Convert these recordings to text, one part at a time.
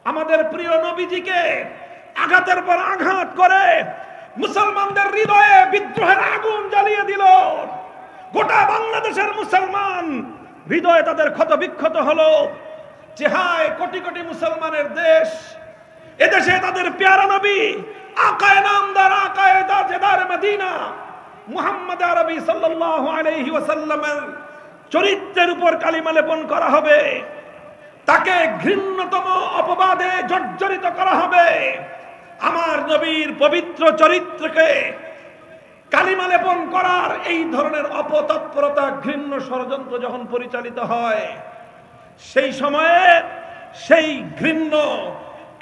আমাদের প্রিয় নবীজিকে আঘাতের পর আঘাত করে মুসলমানদের হৃদয়ে বিদ্রোহের আগুন জ্বালিয়ে দিল। গোটা বাংলাদেশের মুসলমান হৃদয়ে তাদের ক্ষত বিক্ষত হলো যে হায় কোটি কোটি মুসলমানের দেশ, এদেশে তাদের প্যারা নবী আকায়ে নামদার আকায়ে তাজদার মদিনা মুহাম্মদ আরবি সাল্লাল্লাহু আলাইহি ওয়াসাল্লামের চরিত্রের উপর কালিমা লেপন করা হবে, তাকে ঘৃণ্যতম অপবাদে জর্জরিত করা হবে। আমার নবীর পবিত্র চরিত্রকে কালিমা লেপন করার এই ধরনের অপতৎপরতা, ঘৃণ্য ষড়যন্ত্র যখন পরিচালিত হয়, সেই সময়ে সেই ঘৃণ্য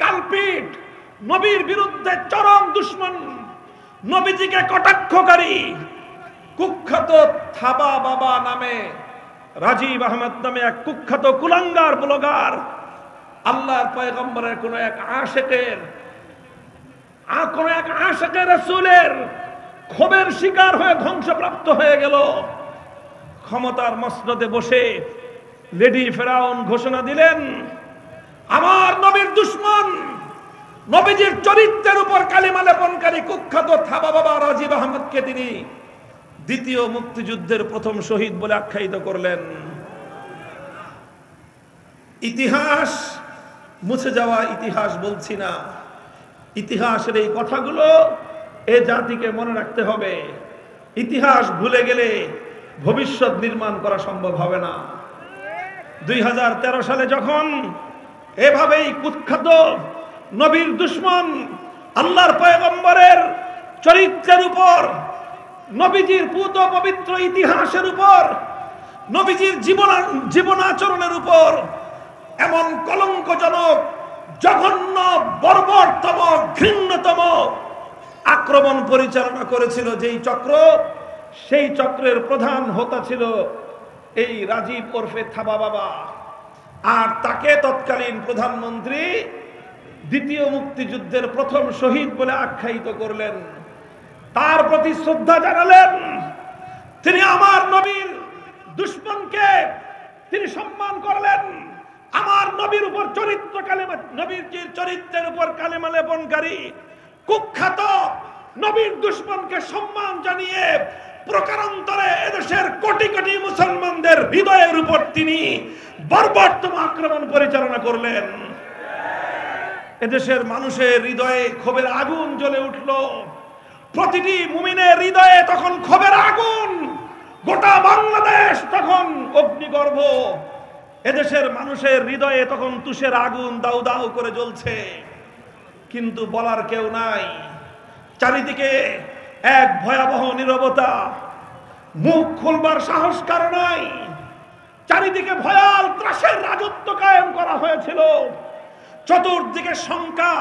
কালপিট নবীর বিরুদ্ধে চরম দুশমন, নবীজিকে কটাক্ষকারী কুখ্যাত থাবা বাবা নামে রাজীব আহমেদ নামে এক কুখ্যাত কুলাঙ্গার ব্লগার আল্লাহর পয়গম্বরের কোন এক আশেকের রাসূলের ক্ষোভের শিকার হয়ে ধ্বংসপ্রাপ্ত হয়ে গেল। ক্ষমতার মসনদে বসে লেডি ফেরাউন ঘোষণা দিলেন, আমার নবীর দুশমন নবীজির চরিত্রের উপর কালিমা লেপনকারী কুখ্যাত থাবা বাবা রাজীব আহমেদকে তিনি দ্বিতীয় মুক্তিযুদ্ধের প্রথম শহীদ বলে আখ্যায়িত করলেন। ইতিহাস মুছে যাওয়া ইতিহাস বলছি না, ইতিহাসের এই কথাগুলো এ জাতিকে মনে রাখতে হবে। ইতিহাস ভুলে গেলে ভবিষ্যৎ নির্মাণ করা সম্ভব হবে না। 2013 সালে যখন এভাবেই কুখ্যাত নবীর দুশমন আল্লাহর পয়গম্বরের চরিত্রের উপর, নবীজির পুত পবিত্র ইতিহাসের উপর, নবীজির জীবনাচরণের উপর এমন কলঙ্কজনক, জঘন্য, বর্বরতম, ঘৃণ্যতম আক্রমণ পরিচালনা করেছিল যেই চক্র, সেই চক্রের প্রধান হোতা ছিল এই রাজীব ওরফে থাবা বাবা। আর তাকে তৎকালীন প্রধানমন্ত্রী দ্বিতীয় মুক্তিযুদ্ধের প্রথম শহীদ বলে আখ্যায়িত করলেন, তার প্রতি শ্রদ্ধা জানালেন। তিনি আমার নবীর দুশমনকে তিনি সম্মান করলেন। আমার নবীর উপর নবীর চরিত্রের উপর কালেমা লেপনকারী কুখ্যাত নবীর দুশমনকে সম্মান জানিয়ে প্রকারান্তরে এদেশের কোটি কোটি মুসলমানদের হৃদয়ের উপর তিনি বর্বরতম আক্রমণ পরিচালনা করলেন। এদেশের মানুষের হৃদয়ে ক্ষোভের আগুন জ্বলে উঠল। প্রতিটি মুমিনের হৃদয়ে তখন ক্ষোভের আগুন, গোটা বাংলাদেশ তখন অগ্নিগর্ভ। এদেশের মানুষের হৃদয়ে তখন তুষের আগুন দাউ দাউ করে জ্বলছে, কিন্তু বলার কেউ নাই। চারিদিকে এক ভয়াবহ নীরবতা, মুখ খুলবার সাহস কারো নাই। চারিদিকে ভয়াল ত্রাসের রাজত্ব কায়েম করা হয়েছিল। চতুর্দিকে শঙ্কা,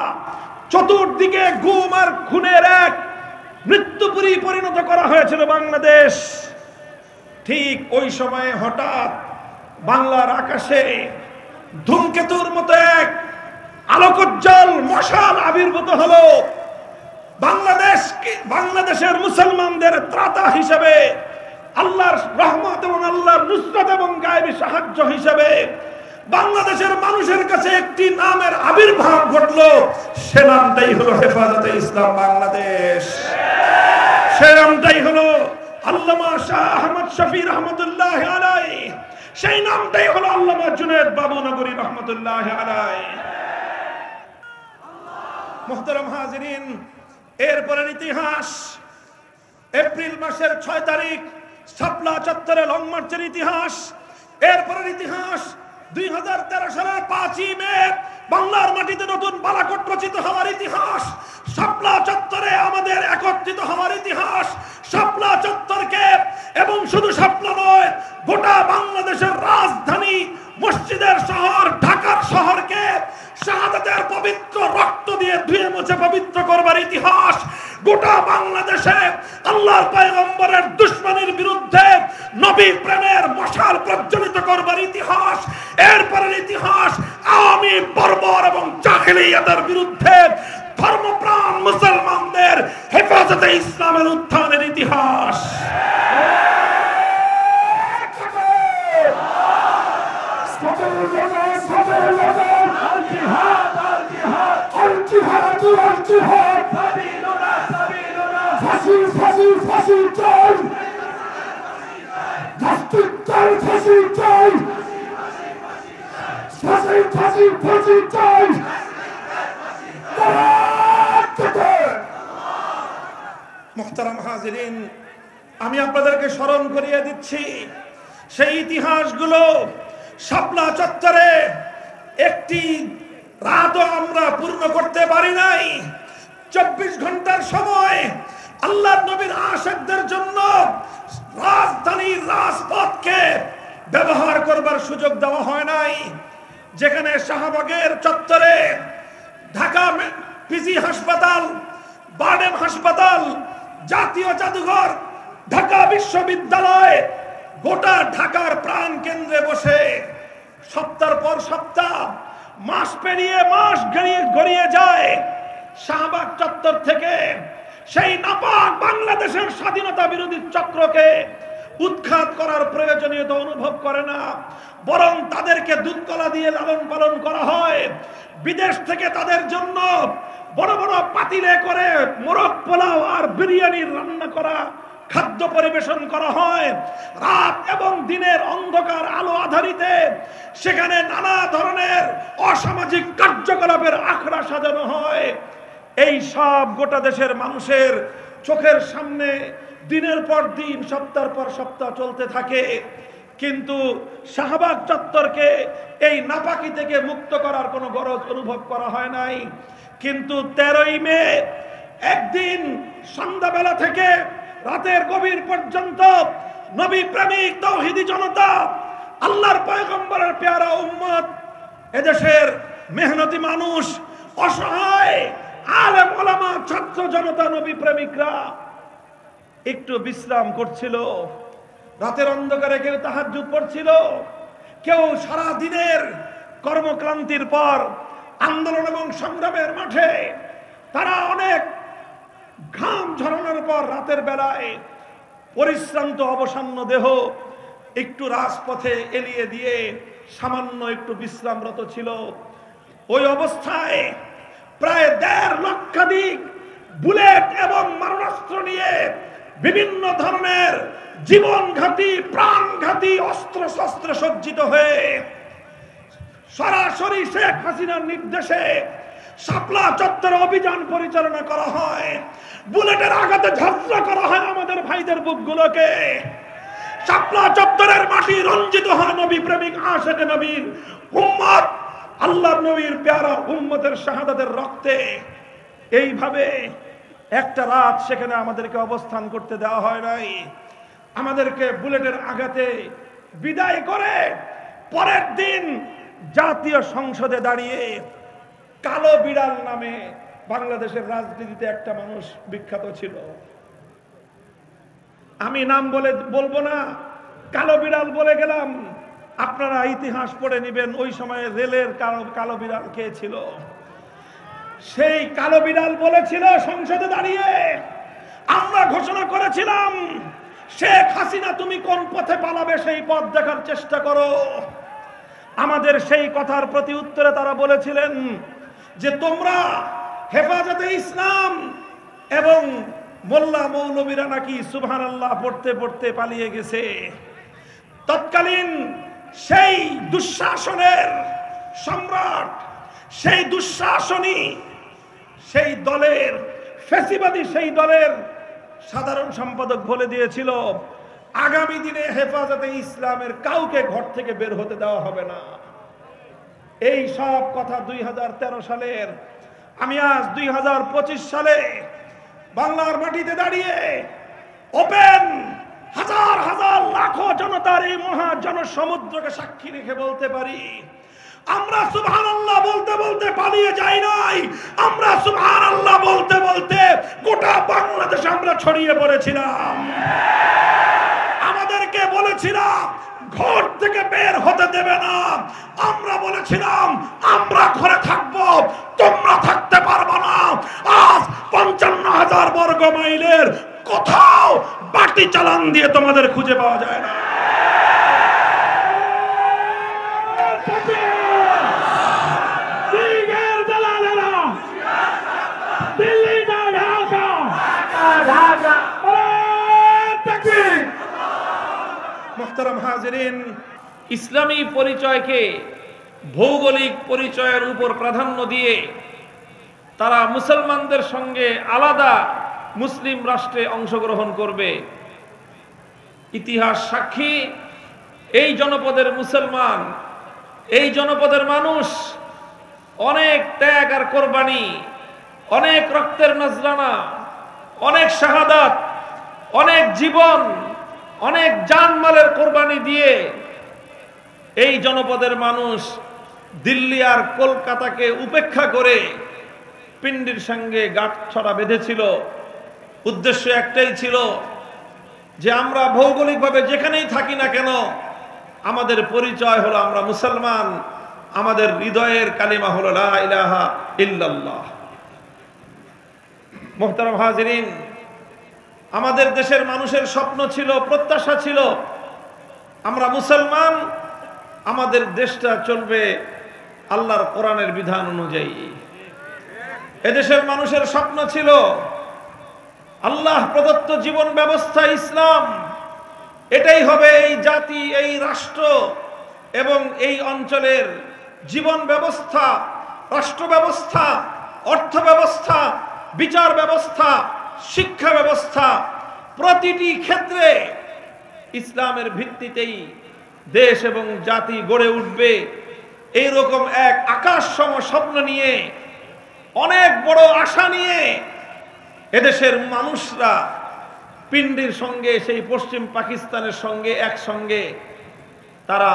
চতুর্দিকে গুম আর খুনের এক মৃত্যুপুরী পরিণত করা হয়েছিল বাংলাদেশ। ঠিক ওই সময়ে হঠাৎ বাংলার আকাশে ধূমকেতুর মতো এক আলোকোজ্জ্বল মশাল আবির্ভূত হলো। বাংলাদেশের মুসলমানদের ত্রাতা হিসেবে, আল্লাহর রহমত এবং আল্লাহর নুসরত এবং গায়েবী সাহায্য হিসেবে বাংলাদেশের মানুষের কাছে একটি নামের আবির্ভাব ঘটলো। সে নামটাই হলো হেফাজতে ইসলাম বাংলাদেশ। সে নামটাই হলো আল্লামা শাহ আহমদ শফি রহমতুল্লাহ আলাইহি। সেই নামটাই হলো আল্লামা জুনায়েদ বাবুনগরী রহমতুল্লাহ আলাইহি। মুহতারাম হাজিরিন, এরপরের ইতিহাস এপ্রিল মাসের 6 তারিখ শাপলা চত্বরে লং মার্চের ইতিহাস। এরপরের ইতিহাস 2013 সালের 5ই মে বাংলার মাটিতে নতুন বালাকোট রচিত হওয়ার ইতিহাস। শাপলা চত্বরে আমাদের একত্রিত হওয়ার ইতিহাস। শাপলা চত্বরকে এবং শুধু শাপলা নয়, গোটা বাংলাদেশের রাজধানী, মসজিদের শহর ঢাকার শহরকে শাহাদাতের পবিত্র রক্ত দিয়ে ধুয়ে মুছে পবিত্র করবার ইতিহাস। গোটা বাংলাদেশে আল্লাহর পয়গম্বরের দুশমনের বিরুদ্ধে নবী প্রেমের মশাল প্রজ্বলিত করবার ইতিহাস। এরপরের ইতিহাস আওয়ামী বর্বর এবং জাহেলিয়াতের বিরুদ্ধে ধর্মপ্রাণ মুসলমানদের হেফাজতে ইসলামের উত্থানের ইতিহাস। জিহাদ ফাঁসি ফাঁসি ফাঁসি চাই জাস্টিস চাই ফাঁসি চাই ফাঁসি ফাঁসি ফাঁসি চাই মুহতারাম হাজিরিন, আমি আপনাদেরকে স্মরণ করিয়ে দিচ্ছি সেই ইতিহাসগুলো। শাপলা চত্বরে একটি রাতও আমরা পূর্ণ করতে পারি নাই। 24 ঘন্টার সময় আল্লাহর নবীর আশিকদের জন্য রাজধানীর রাজপথকে ব্যবহার করবার সুযোগ দেওয়া হয় নাই। যেখানে শাহবাগের চত্বরে ঢাকা পিজি হাসপাতাল, বারডেম হাসপাতাল, জাতীয় জাদুঘর, ঢাকা বিশ্ববিদ্যালয়, গোটা ঢাকার প্রাণ কেন্দ্রে বসে সপ্তাহ পর সপ্তাহ, মাস পেরিয়ে মাস গড়িয়ে যায়, শাহবাগ চত্বর থেকে সেই নাপাক বাংলাদেশের স্বাধীনতা বিরোধী চক্রকে উৎখাত করার প্রয়োজনীয়তা অনুভব করে না, বরং তাদেরকে দুধকলা দিয়ে লালন পালন করা হয়। বিদেশ থেকে তাদের জন্য বড় বড় পাতিলে করে মোরগ পোলাও আর বিরিয়ানির রান্না করা খাদ্য পরিবেশন করা হয়। রাত এবং দিনের অন্ধকার আলো আধারিতে সেখানে নানা ধরনের অসামাজিক কার্যকলাপের আখড়া সাজানো হয়। এই সব গোটা দেশের মানুষের চোখের সামনে দিনের পর দিন, সপ্তাহ পর সপ্তাহ চলতে থাকে। কিন্তু শাহবাগ চত্বরকে এই নাপাকি থেকে মুক্ত করার কোনো গরজ অনুভব করা হয় নাই। কিন্তু 13ই মে একদিন সন্ধ্যাবেলা থেকে রাতের গভীর পর্যন্ত নবী প্রেমিক তাওহীদি জনতা, আল্লাহর পয়গম্বরের পেয়ারা উম্মত, এদেশের মেহনতি মানুষ, অসহায় আলেম ওলামা, ছাত্র জনতা, নবী প্রেমিকরা একটু বিশ্রাম করছিল। রাতের অন্ধকারে কেউ তাহাজ্জুদ পড়ছিল, কেউ সারা দিনের কর্মক্লান্তির পর আন্দোলন এবং সংগ্রামের মাঠে তারা অনেক ঘাম ঝরানোর পর রাতের বেলায় পরিশ্রান্ত অবসন্ন দেহ একটু রাজপথে এলিয়ে দিয়ে সামান্য একটু বিশ্রামরত ছিল। ওই অবস্থায় প্রায় 1.5 লক্ষাধিক বুলেট এবং মারণাস্ত্র নিয়ে বিভিন্ন ধরনের জীবনঘাতী প্রাণঘাতী অস্ত্র শস্ত্রে সজ্জিত হয়ে সরাসরি শেখ হাসিনার নির্দেশে শাপলা চত্বরে অভিযান পরিচালনা করা হয়। বুলেটের আঘাতে ঝাঁঝরা করা হয় আমাদের ভাইদের বুকগুলোকে। শাপলা চত্বরের মাটি রঞ্জিত হয় নবী প্রেমিক আশিকে নবীর উম্মত, আল্লাহর নবীর প্যারা উম্মতের শাহাদাতের রক্তে। এইভাবে একটা রাত সেখানে আমাদেরকে অবস্থান করতে দেওয়া হয় নাই। আমাদেরকে বুলেটের আঘাতে বিদায় করে পরের দিন জাতীয় সংসদে দাঁড়িয়ে কালো বিড়াল নামে বাংলাদেশের রাজনীতিতে একটা মানুষ বিখ্যাত ছিল। আমি নাম বলবো না, কালো বিড়াল বলে গেলাম, আপনারা ইতিহাস পড়ে নেবেন ওই সময় রেলের কালো বিড়াল কে ছিল। সেই কালো বিড়াল বলেছিল সংসদে দাঁড়িয়ে, আমরা ঘোষণা করেছিলাম শেখ হাসিনা তুমি কোন পথে পালাবে সেই পথ দেখার চেষ্টা করো। আমাদের সেই কথার প্রতি উত্তরে তারা বলেছিলেন যে তোমরা হেফাজতে ইসলাম এবং মোল্লা মৌলবীরা নাকি সুবহানাল্লাহ পড়তে পড়তে পালিয়ে গেছে। তৎকালীন সেই দুঃশাসনের সম্রাট, সেই দুঃশাসনী, সেই দলের ফ্যাসিবাদী, সেই দলের সাধারণ সম্পাদক বলে দিয়েছিল আগামী দিনে হেফাজতে ইসলামের কাউকে ঘর থেকে বের হতে দেওয়া হবে না। এই সব কথা 2013 সালের। আমি আজ 2025 সালে বাংলার মাটিতে দাঁড়িয়ে ওপেন হাজার হাজার লাখো জনতার এই মহা জনসমুদ্রকে সাক্ষী রেখে বলতে পারি, আমরা সুবহানাল্লাহ বলতে বলতে পালিয়ে যাই নাই। আমরা সুবহানাল্লাহ বলতে বলতে গোটা বাংলাদেশে আমরা ছড়িয়ে পড়েছিলাম। আমাদেরকে বলেছিলাম ঘর থেকে বের হতে দেবে না। আমরা বলেছিলাম আমরা ঘরে থাকবো, তোমরা থাকতে পারবে না। আজ 55,000 বর্গ মাইলের কোথাও বাটি চালান দিয়ে তোমাদের খুঁজে পাওয়া যায় না। মুহতারাম হাজিরিন, ইসলামী পরিচয়কে ভৌগোলিক পরিচয়ের উপর প্রাধান্য দিয়ে তারা মুসলমানদের সঙ্গে আলাদা মুসলিম রাষ্ট্রে অংশগ্রহণ করবে। ইতিহাস সাক্ষী, এই জনপদের মুসলমান, এই জনপদের মানুষ অনেক ত্যাগ আর কোরবানি, অনেক রক্তের নজরানা, অনেক শাহাদাত, অনেক জীবন, অনেক জানমালের কোরবানি দিয়ে এই জনপদের মানুষ দিল্লি আর কলকাতাকে উপেক্ষা করে পিন্ডির সঙ্গে গাঁটছড়া বেঁধেছিল। উদ্দেশ্য একটাই ছিল যে আমরা ভৌগোলিকভাবে যেখানেই থাকি না কেন আমাদের পরিচয় হলো আমরা মুসলমান, আমাদের হৃদয়ের কালিমা হলো লা ইলাহা ইল্লাল্লাহ। মুহতারাম হাজিরিন, আমাদের দেশের মানুষের স্বপ্ন ছিল, প্রত্যাশা ছিল আমরা মুসলমান, আমাদের দেশটা চলবে আল্লাহর কোরআনের বিধান অনুযায়ী। এদেশের মানুষের স্বপ্ন ছিল আল্লাহ প্রদত্ত জীবন ব্যবস্থা ইসলাম, এটাই হবে এই জাতি, এই রাষ্ট্র এবং এই অঞ্চলের জীবন ব্যবস্থা, রাষ্ট্র ব্যবস্থা, অর্থ ব্যবস্থা, বিচার ব্যবস্থা, শিক্ষা ব্যবস্থা, প্রতিটি ক্ষেত্রে ইসলামের ভিত্তিতেই দেশ এবং জাতি গড়ে উঠবে। এইরকম এক আকাশ সম স্বপ্ন নিয়ে, অনেক বড় আশা নিয়ে এদেশের মানুষরা পিন্ডির সঙ্গে, সেই পশ্চিম পাকিস্তানের সঙ্গে একসঙ্গে তারা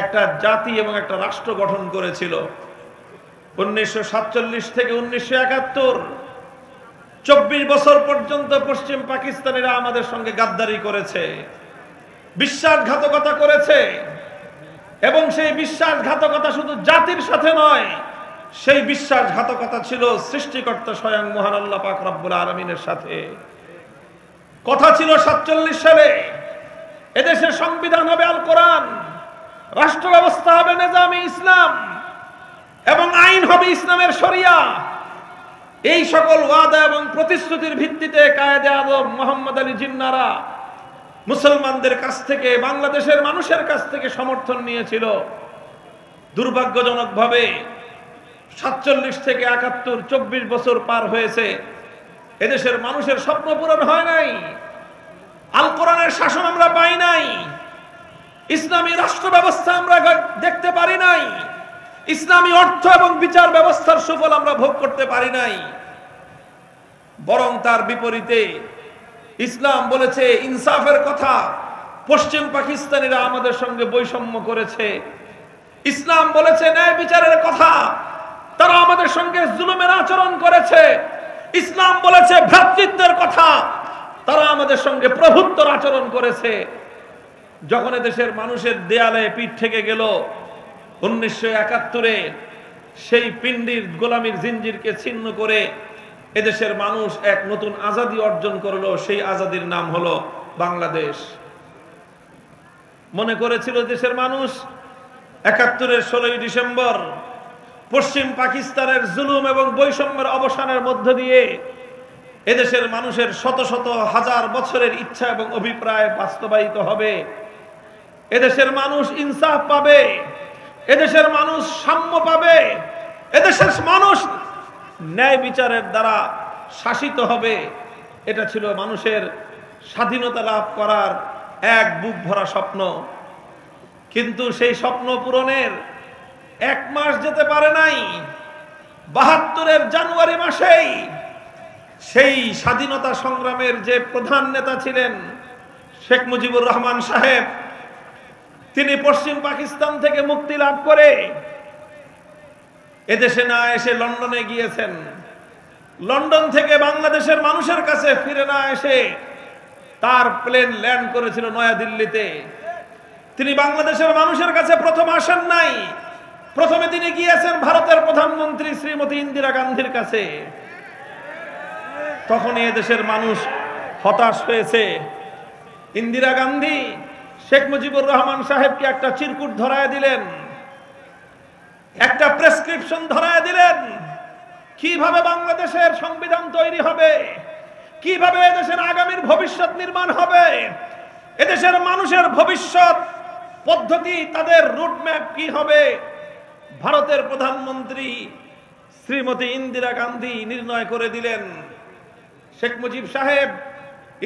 একটা জাতি এবং একটা রাষ্ট্র গঠন করেছিল। 1947 থেকে 1971 24 বছর পর্যন্ত পশ্চিম পাকিস্তানিরা আমাদের সঙ্গে গাদ্দারি করেছে, বিশ্বাসঘাতকতা করেছে, এবং সেই বিশ্বাসঘাতকতা শুধু জাতির সাথে নয়, সেই বিশ্বাসঘাতকতা ছিল সৃষ্টিকর্তা স্বয়ং মহান আল্লাহ পাক রব্বুল আলামিনের সাথে। কথা ছিল 47 সালে এদেশের সংবিধান হবে আল কোরআন, রাষ্ট্র ব্যবস্থা হবে নিজামে ইসলাম এবং আইন হবে ইসলামের শরিয়া। এই সকল ওয়াদা এবং প্রতিশ্রুতির ভিত্তিতে কায়েদে আজম মোহাম্মদ আলী জিন্নাহরা মুসলমানদের কাছ থেকে, বাংলাদেশের মানুষের কাছ থেকে সমর্থন নিয়েছিল। দুর্ভাগ্যজনকভাবে 47 থেকে 71 24 বছর পার হয়েছে, এদেশের মানুষের স্বপ্ন পূরণ হয় নাই, আল কোরআনের শাসন আমরা পাই নাই, ইসলামী রাষ্ট্র ব্যবস্থা আমরা দেখতে পারি নাই, ইসলামী অর্থ এবং বিচার ব্যবস্থার সুফল আমরা ভোগ করতে পারি নাই। বরং তার বিপরীতে ইসলাম বলেছে ইনসাফের কথা, পশ্চিম পাকিস্তানিরা আমাদের সঙ্গে বৈষম্য করেছে। ইসলাম বলেছে ন্যায় বিচারের কথা, তারা আমাদের সঙ্গে জুলুমের আচরণ করেছে। ইসলাম বলেছে ভ্রাতৃত্বের কথা, তারা আমাদের সঙ্গে প্রভুত্বর আচরণ করেছে। যখন দেশের মানুষের দেয়ালে পিঠ থেকে গেল 1971-এ, সেই পিন্ডির গোলামীর জিঞ্জিরকে ছিন্ন করে এদেশের মানুষ এক নতুন আজাদী অর্জন করলো। সেই আজাদীর নাম হলো বাংলাদেশ। মনে করেছিল দেশের মানুষ 71-এর 16ই ডিসেম্বর পশ্চিম পাকিস্তানের জুলুম এবং বৈষম্যের অবসানের মধ্য দিয়ে এদেশের মানুষের শত শত হাজার বছরের ইচ্ছা এবং অভিপ্রায় বাস্তবায়িত হবে। এদেশের মানুষ ইনসাফ পাবে, এদেশের মানুষ সাম্য পাবে, এদেশের মানুষ ন্যায় বিচারের দ্বারা শাসিত হবে। এটা ছিল মানুষের স্বাধীনতা লাভ করার এক বুক ভরা স্বপ্ন। কিন্তু সেই স্বপ্ন পূরণের 1 মাস যেতে পারে নাই। 72-এর জানুয়ারি মাসেই সেই স্বাধীনতা সংগ্রামের যে প্রধান নেতা ছিলেন শেখ মুজিবুর রহমান সাহেব, তিনি পশ্চিম পাকিস্তান থেকে মুক্তি লাভ করে এদেশে না এসে লন্ডনে গিয়েছেন। লন্ডন থেকে বাংলাদেশের মানুষের কাছে ফিরে না এসে তার প্লেন ল্যান্ড করেছিল নয়াদিল্লিতে। তিনি বাংলাদেশের মানুষের কাছে প্রথম আসেন নাই, প্রথমে তিনি গিয়েছেন ভারতের প্রধানমন্ত্রী শ্রীমতী ইন্দিরা গান্ধীর কাছে। তখনই এদেশের মানুষ হতাশ হয়েছে। ইন্দিরা গান্ধী শেখ মুজিবুর রহমান সাহেবকে একটা চিরকুট ধরায় দিলেন, একটা প্রেসক্রিপশন ধরায় দিলেন কিভাবে বাংলাদেশের সংবিধান তৈরি হবে, কিভাবে এদেশের আগামীর ভবিষ্যৎ নির্মাণ হবে। এদেশের মানুষের ভবিষ্যৎ পদ্ধতি, তাদের রুটম্যাপ কি হবে, ভারতের প্রধানমন্ত্রী শ্রীমতী ইন্দিরা গান্ধী নির্ণয় করে দিলেন। শেখ মুজিব সাহেব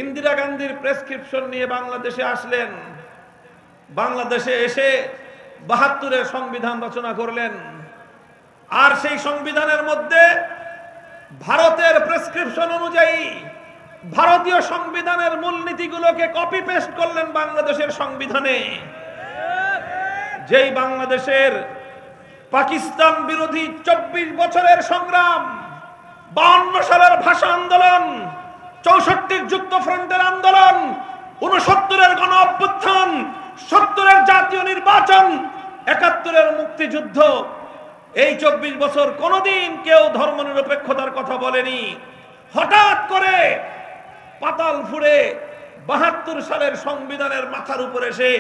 ইন্দিরা গান্ধীর প্রেসক্রিপশন নিয়ে বাংলাদেশে আসলেন। বাংলাদেশে এসে ৭২-এর সংবিধান রচনা করলেন। আর সেই সংবিধানের মধ্যে ভারতের প্রেসক্রিপশন অনুযায়ী ভারতীয় সংবিধানের মূলনীতিগুলোকে কপি পেস্ট করলেন বাংলাদেশের সংবিধানে। যেই বাংলাদেশের পাকিস্তান বিরোধী ২৪ বছরের সংগ্রাম, ৫২ সালের ভাষা আন্দোলন, ৬৪-র যুক্তফ্রন্টের আন্দোলন, ৬৯-এর গণ অভ্যুত্থান, ৭০-এর জাতীয় নির্বাচন, ৭১-এর মুক্তিযুদ্ধ, এই ২৪ বছর কোনোদিন কেউ ধর্মনিরপেক্ষতার কথা বলেনি। হঠাৎ করে পাতাল ফুঁড়ে ৭২ সালের সংবিধানের মাথার উপর এসে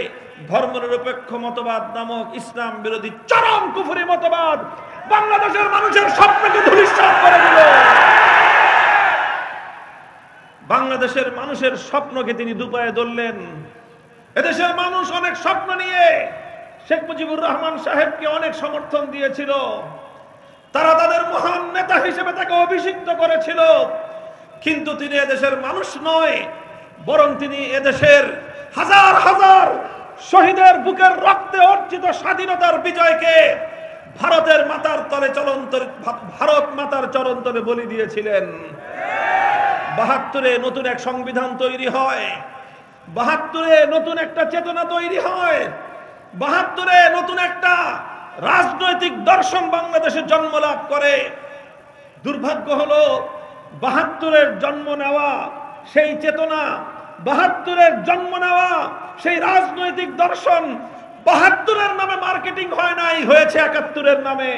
ধর্মনিরপেক্ষ মতবাদ নামক ইসলাম বিরোধী চরম কুফরি মতবাদ বাংলাদেশের মানুষের স্বপ্নকে ধূলিসাৎ করে দিল। বাংলাদেশের মানুষের স্বপ্নকে তিনি দুপায়ে ধরলেন। এদেশের মানুষ অনেক স্বপ্ন নিয়ে শেখ মুজিবুর রহমান সাহেবকে অনেক সমর্থন দিয়েছিল। তারা তাদের মহান নেতা হিসেবে তাকে অভিষিক্ত করেছিল। কিন্তু তিনি এদেশের মানুষ নয়, বরং তিনি এদেশের হাজার হাজার শহীদের বুকের রক্তে অর্জিত স্বাধীনতার বিজয়কে ভারতের মাতার তলে ভারত মাতার চরণ তলে বলি দিয়েছিলেন। ৭২-এ নতুন এক সংবিধান তৈরি হয়, ৭২-এ নতুন একটা চেতনা তৈরি হয়, ৭২-এ নতুন একটা রাজনৈতিক দর্শন বাংলাদেশে জন্ম লাভ করে। দুর্ভাগ্য হলো ৭২-এর জন্ম নেওয়া সেই চেতনা, ৭২-এর জন্ম নেওয়া সেই রাজনৈতিক দর্শন ৭২-এর নামে মার্কেটিং হয় নাই, হয়েছে ৭১-এর নামে।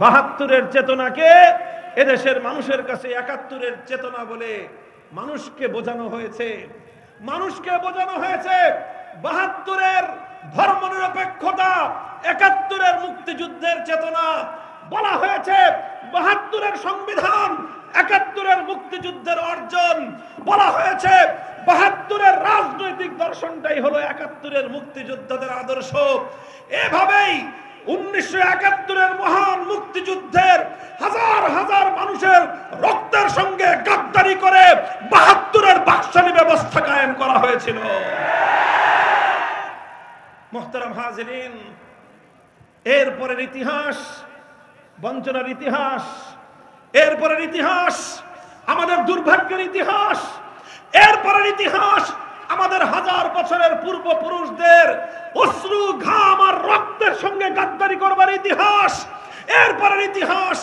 ৭২-এর চেতনাকে এদেশের মানুষের কাছে ৭১-এর চেতনা বলে মানুষকে বোঝানো হয়েছে। মানুষকে বোঝানো হয়েছে ৭২-এর ধর্মনিরপেক্ষতা, ৭১-এর মুক্তিযুদ্ধের চেতনা। বলা হয়েছে ৭২-এর সংবিধান, ৭১-এর মুক্তিযুদ্ধের অর্জন। বলা হয়েছে ৭২-এর রাজনৈতিক দর্শনটাই হলো ৭১-এর মুক্তিযোদ্ধাদের আদর্শ। এভাবেই ১৯৭১-এর মহান মুক্তিযুদ্ধের হাজার হাজার মানুষের রক্তের সঙ্গে গাদ্দারি করে ৭২-এর বাকশালী ব্যবস্থা কায়েম করা হয়েছিল। মুহতারাম হাজিরিন, এরপরের ইতিহাস বঞ্চনার ইতিহাস, এরপরের ইতিহাস আমাদের দুর্ভাগ্যের ইতিহাস, এরপরের ইতিহাস আমাদের হাজার বছরের পূর্বপুরুষদের অশ্রু ঘাম আর রক্তের সঙ্গে গাদ্দারি করবার ইতিহাস। এরপরের ইতিহাস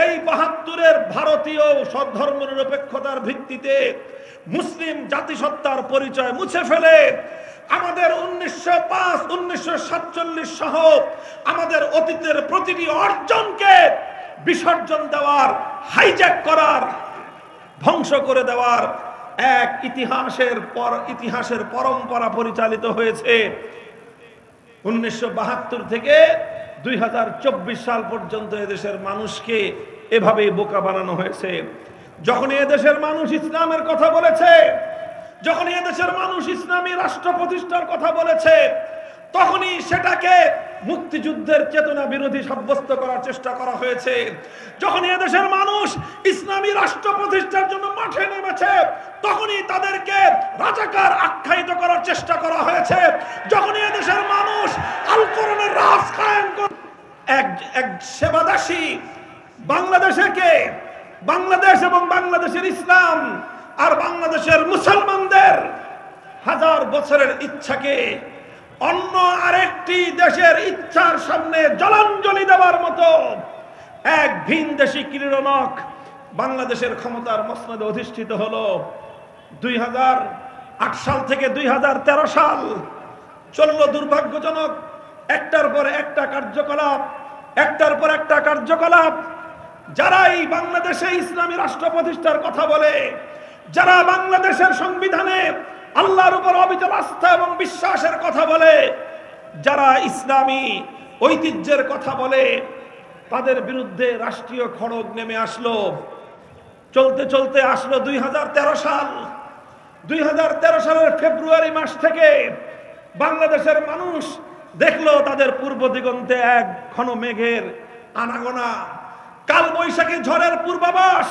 এই ৭২-এর ভারতীয় ধর্মনিরপেক্ষতার ভিত্তিতে মুসলিম জাতিসত্তার পরিচয় মুছে ফেলে আমাদের ১৯০৫, ১৯৪৭ সহ আমাদের অতীতের প্রতিটি অর্জনকে বিসর্জন দেওয়ার, হাইজ্যাক করার, ধ্বংস করে দেওয়ার এক ইতিহাসের পরম্পরা পরিচালিত হয়েছে। ১৯৭২ থেকে ২০২৪ সাল পর্যন্ত এদেশের মানুষকে এভাবেই বোকা বানানো হয়েছে। যখন এদেশের মানুষ ইসলামের কথা বলেছে, যখন এদেশের মানুষ ইসলামী রাষ্ট্র প্রতিষ্ঠার কথা বলেছে, তখনই সেটাকে মুক্তিযুদ্ধের চেতনা বিরোধী সাব্যস্ত করার চেষ্টা করা হয়েছে। যখন এদেশের মানুষ ইসলামী রাষ্ট্র প্রতিষ্ঠার জন্য মাঠে নেমেছে, তখনই তাদেরকে রাজাকার আখ্যায়িত করার চেষ্টা করা হয়েছে। যখন এদেশের মানুষ আল কোরআনের রাজ কায়েম এক সেবাদাসী বাংলাদেশ এবং বাংলাদেশের ইসলাম আর বাংলাদেশের মুসলমানদের হাজার বছরের ইচ্ছাকে অন্য আরেকটি দেশের ইচ্ছার সামনে জলাঞ্জলি দেওয়ার মতো এক ভিনদেশী ক্রীড়নক বাংলাদেশের ক্ষমতার মসনদে অধিষ্ঠিত হলো। ২০০৮ সাল থেকে ২০১৩ সাল চলল দুর্ভাগ্যজনক একটার পর একটা কার্যকলাপ। যারাই বাংলাদেশে ইসলামী রাষ্ট্র প্রতিষ্ঠার কথা বলে, যারা বাংলাদেশের সংবিধানে আল্লাহর উপর অবিচল আস্থা এবং বিশ্বাসের কথা বলে, যারা ইসলামী ঐতিহ্যের কথা বলে, তাদের বিরুদ্ধে রাষ্ট্রীয় খড়গ নেমে আসলো। চলতে চলতে আসলো ২০১৩ সাল। 2013 সালের ফেব্রুয়ারি মাস থেকে বাংলাদেশের মানুষ দেখলো তাদের পূর্ব দিগন্তে এক ঘন মেঘের আনাগোনা, কাল বৈশাখী ঝড়ের পূর্বাভাস।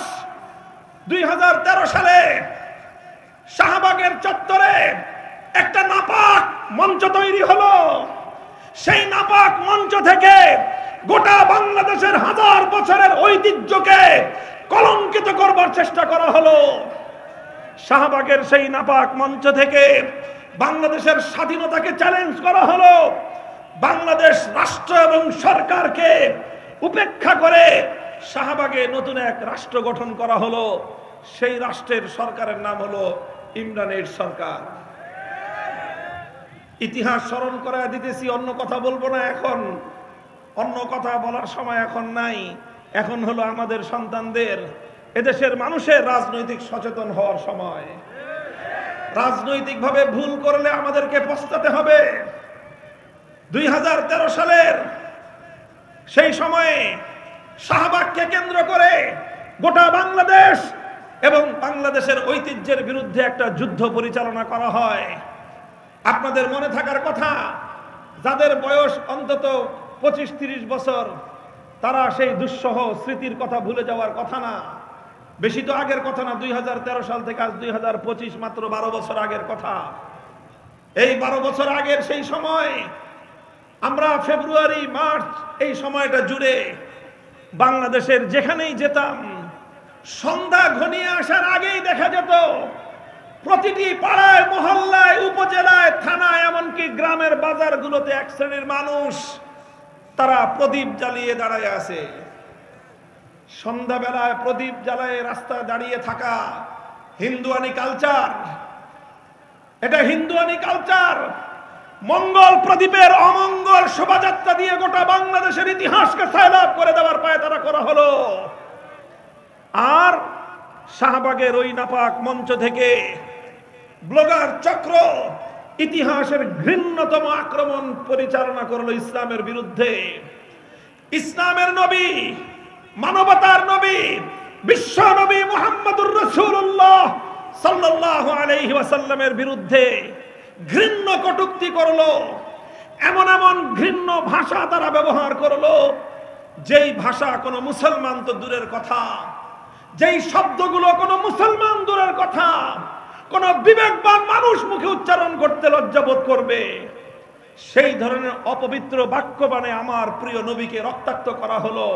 2013 সালে শাহবাগের চত্বরে একটা নাপাক মঞ্চ তৈরি হলো। সেই নাপাক মঞ্চ থেকে গোটা বাংলাদেশের হাজার বছরের ঐতিহ্যকে কলঙ্কিত করবার চেষ্টা করা হলো। শাহবাগের সেই নাপাক মঞ্চ থেকে বাংলাদেশের স্বাধীনতাকে চ্যালেঞ্জ করা হলো। বাংলাদেশ রাষ্ট্র এবং সরকারকে উপেক্ষা করে শাহবাগে নতুন এক রাষ্ট্র গঠন করা হলো। সেই রাষ্ট্রের সরকারের নাম হলো ইমরানের সরকার। ইতিহাস স্মরণ করায় দিতেছি, অন্য কথা বলবো না। এখন অন্য কথা বলার সময় এখন নাই। এখন হলো আমাদের সন্তানদের, এদেশের মানুষের রাজনৈতিক সচেতন হওয়ার সময়। রাজনৈতিকভাবে ভুল করলে আমাদেরকে পস্তাতে হবে। 2013 সালের সেই সময়ে শাহবাগকে কেন্দ্র করে গোটা বাংলাদেশ এবং বাংলাদেশের ঐতিহ্যের বিরুদ্ধে একটা যুদ্ধ পরিচালনা করা হয়। আপনাদের মনে থাকার কথা, যাদের বয়স অন্তত 25-30 বছর, তারা সেই দুঃসহ স্মৃতির কথা ভুলে যাওয়ার কথা না। বেশি তো আগের কথা না, 2013 সাল থেকে আজ 2025, মাত্র 12 বছর আগের কথা। এই 12 বছর আগের সেই সময় আমরা ফেব্রুয়ারি মার্চ এই সময়টা জুড়ে বাংলাদেশের যেখানেই যেতাম, সন্ধ্যা ঘনিয়ে আসার আগেই দেখা যেত প্রতিটি পাড়ায়, মহল্লায়, উপজেলায়, থানায়, এমনকি গ্রামের বাজারগুলোতে এক শ্রেণীর মানুষ তারা প্রদীপ জ্বালিয়ে দাঁড়ায় আছে। সন্ধ্যাবেলায় প্রদীপ জ্বালায় রাস্তায় দাঁড়িয়ে থাকা হিন্দুয়ানি কালচার। এটা হিন্দুয়ানি কালচার। মঙ্গল প্রদীপের অমঙ্গল শোভাযাত্রা দিয়ে গোটা বাংলাদেশের ইতিহাসকে সয়লাব করে দেওয়ার পায়তারা করা হলো। আর শাহবাগের ওই নাপাক মঞ্চ থেকে ব্লগার চক্র ইতিহাসের ঘৃণ্যতম আক্রমণ পরিচালনা করলো ইসলামের বিরুদ্ধে। ইসলামের নবী, মানবতার নবী, বিশ্ব নবী মুহাম্মদুর রাসূলুল্লাহ সাল্লাল্লাহু আলাইহি ওয়াসাল্লামের বিরুদ্ধে ঘৃণ্য কটূক্তি করলো। এমন এমন ঘৃণ্য ভাষা তারা ব্যবহার করলো, যেই ভাষা কোনো মুসলমান তো দূরের কথা, যেই শব্দগুলো কোনো মুসলমান দূরের কথা, কোন বিবেকবান মানুষ মুখে উচ্চারণ করতে লজ্জাবোধ করবে। সেই ধরনের অপবিত্র বাক্য বানে আমার প্রিয় নবীকে রক্তাক্ত করা হলো।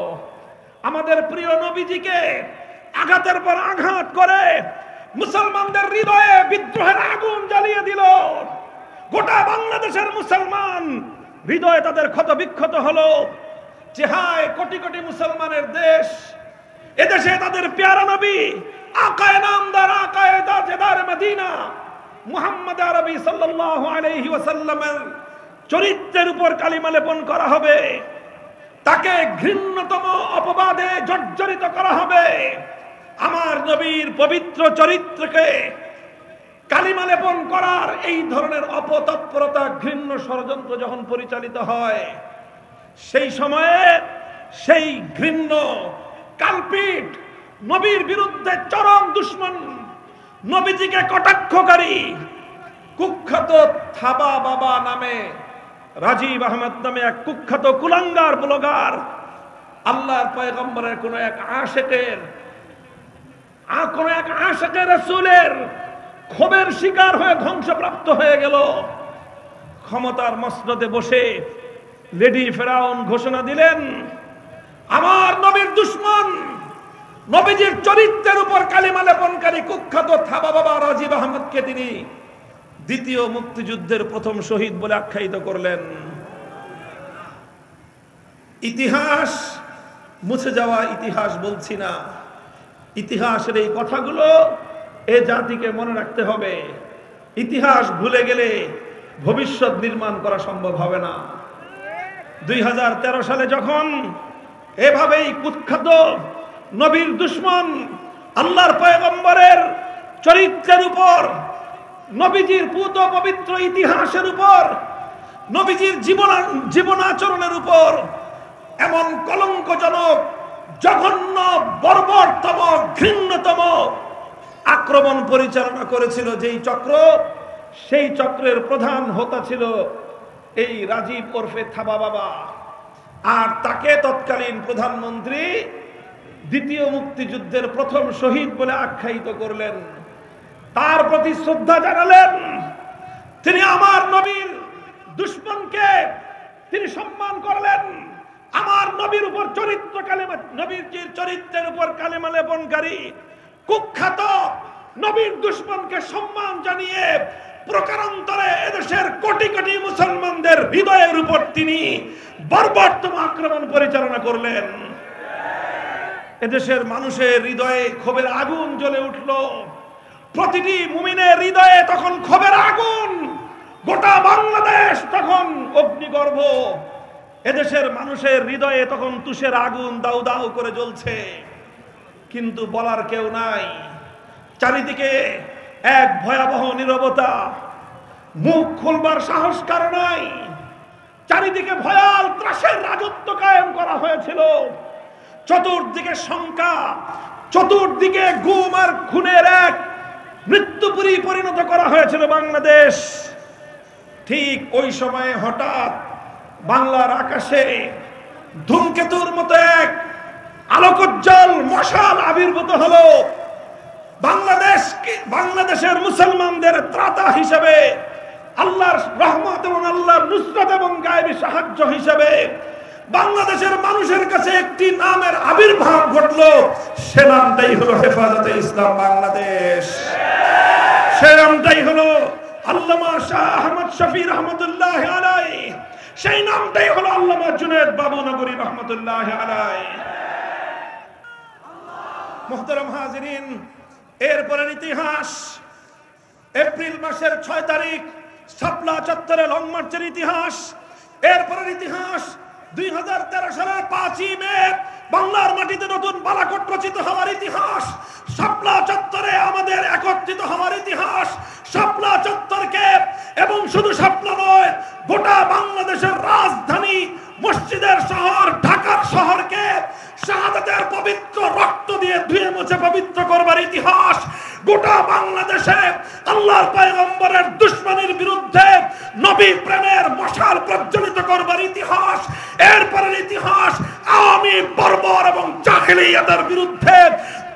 আমাদের প্রিয় নবীজিকে আঘাতের পর আঘাত করে মুসলমানদের হৃদয়ে বিদ্রোহের আগুন জ্বালিয়ে দিল। গোটা বাংলাদেশের মুসলমান হৃদয়ে তাদের ক্ষত বিক্ষত হলো। যে হায়, কোটি কোটি মুসলমানের দেশ, এদেশে তাদের প্যারা নবী আকায়ে নামদার, আকায়ে তাজদার মদিনা মুহাম্মদ আরবি সাল্লাল্লাহু আলাইহি ওয়াসাল্লামের চরিত্রের উপর কালিমা লেপন করা হবে। তাকে ঘৃণ্যতম অপবাদে জর্জরিত করা হবে। আমার নবীর পবিত্র চরিত্রকে কালিমা লেপন করার এই ধরনের অপতৎপরতা, ঘৃণ্য ষড়যন্ত্র যখন পরিচালিত হয়, সেই সময়ে সেই ঘৃণ্য কালপিট, নবীর বিরুদ্ধে চরম দুশ্মন, নবীজিকে কটাক্ষকারী কুখ্যাত থাবা বাবা নামে রাজীব আহমেদ নামে এক কুখ্যাত কুলাঙ্গার ব্লগার, আল্লাহর পয়গম্বরের কোন এক আশেকের রাসূলের ক্ষোভের শিকার হয়ে ধ্বংসপ্রাপ্ত হয়ে গেল। ক্ষমতার মসনদে বসে লেডি ফেরাউন ঘোষণা দিলেন, আমার নবীর দুশ্মন, নবীজির চরিত্রের উপর কালিমা লেপনকারী কুখ্যাত থাবা বাবা রাজীব আহমেদকে তিনি দ্বিতীয় মুক্তিযুদ্ধের প্রথম শহীদ বলে আখ্যায়িত করলেন। ইতিহাস মুছে যাওয়া ইতিহাস বলছি না, ইতিহাসের এই কথাগুলো এ জাতিকে মনে রাখতে হবে। ইতিহাস ভুলে গেলে ভবিষ্যৎ নির্মাণ করা সম্ভব হবে না। 2013 সালে যখন এভাবেই কুখ্যাত নবীর দুশ্মন আল্লাহর পয়গম্বরের চরিত্রের উপর, নবীজির পুত পবিত্র ইতিহাসের উপর, নবীজির জীবনাচরণের উপর এমন কলঙ্কজনক, জঘন্য, বর্বরতম, ঘৃণ্যতম আক্রমণ আক্রমণ পরিচালনা করেছিল যেই চক্র, সেই চক্রের প্রধান হোতা ছিল এই রাজীব ওরফে থাবা বাবা। আর তাকে তৎকালীন প্রধানমন্ত্রী দ্বিতীয় মুক্তিযুদ্ধের প্রথম শহীদ বলে আখ্যায়িত করলেন, তার প্রতি শ্রদ্ধা জানালেন। তিনি আমার নবীর দুশমনকে তিনি সম্মান করলেন, আমার নবীর উপর চরিত্র কালেমা, নবীর চরিত্রের উপর কালেমা লেপনকারী কুখ্যাত নবীর দুশমনকে সম্মান জানিয়ে প্রকারান্তরে এদেশের কোটি কোটি মুসলমানদের হৃদয়ের উপর তিনি বর্বরতম আক্রমণ পরিচালনা করলেন। এদেশের মানুষের হৃদয়ে ক্ষোভের আগুন জ্বলে উঠল। প্রতিটি মুমিনের হৃদয়ে তখন ক্ষোভের আগুন, গোটা বাংলাদেশ তখন অগ্নিগর্ভ। এদেশের মানুষের হৃদয়ে তখন তুষের আগুন দাউ দাউ করে জ্বলছে, কিন্তু বলার কেউ নাই। চারিদিকে এক ভয়াবহ নীরবতা, মুখ খুলবার সাহস কারো নাই। চারিদিকে ভয়াল ত্রাসের রাজত্ব কায়েম করা হয়েছিল। চতুর্দিকে শঙ্কা, চতুর্দিকে গুম আর খুনের এক মৃত্যুপুরী পরিণত করা হয়েছিল বাংলাদেশ। ঠিক ওই সময়ে হঠাৎ বাংলার আকাশে ধূমকেতুর মতো এক আলোকোজ্জ্বল মশাল আবির্ভূত হলো। বাংলাদেশের মুসলমানদের ত্রাতা হিসেবে, আল্লাহর রহমত এবং আল্লাহর নুসরত এবং গায়েবী সাহায্য হিসেবে বাংলাদেশের মানুষের কাছে একটি নামের আবির্ভাব ঘটলো। সে নামটাই হলো হেফাজতে ইসলাম বাংলাদেশ। সে নামটাই হলো আল্লামা শাহ আহমদ শফি রহমতুল্লাহ আলাইহি। সেই নামটাই হলো আল্লামা জুনায়েদ বাবুনগরী রহমতুল্লাহ আলাইহি। মুহতারাম হাজিরিন, এরপরের ইতিহাস এপ্রিল মাসের 6 তারিখ শাপলা চত্বরে লং মার্চের ইতিহাস। এরপরের ইতিহাস 2013 সালের 5ই মে বাংলার মাটিতে নতুন বালাকোট রচিত হওয়ার ইতিহাস। শাপলা চত্বরে আমাদের একত্রিত হওয়ার ইতিহাস। শাপলা চত্বরকে এবং শুধু শাপলা নয়, গোটা বাংলাদেশের রাজধানী মসজিদের শহর ঢাকার শহরকে শাহাদাতের পবিত্র রক্ত দিয়ে ধুয়ে মুছে পবিত্র করবার ইতিহাস। গোটা বাংলাদেশে আল্লাহর পয়গম্বরের দুশমনির বিরুদ্ধে নবী প্রেমের মশাল প্রজ্বলিত করবার ইতিহাস। এরপরের ইতিহাস আওয়ামী বর্বর এবং জাহেলিয়াতের বিরুদ্ধে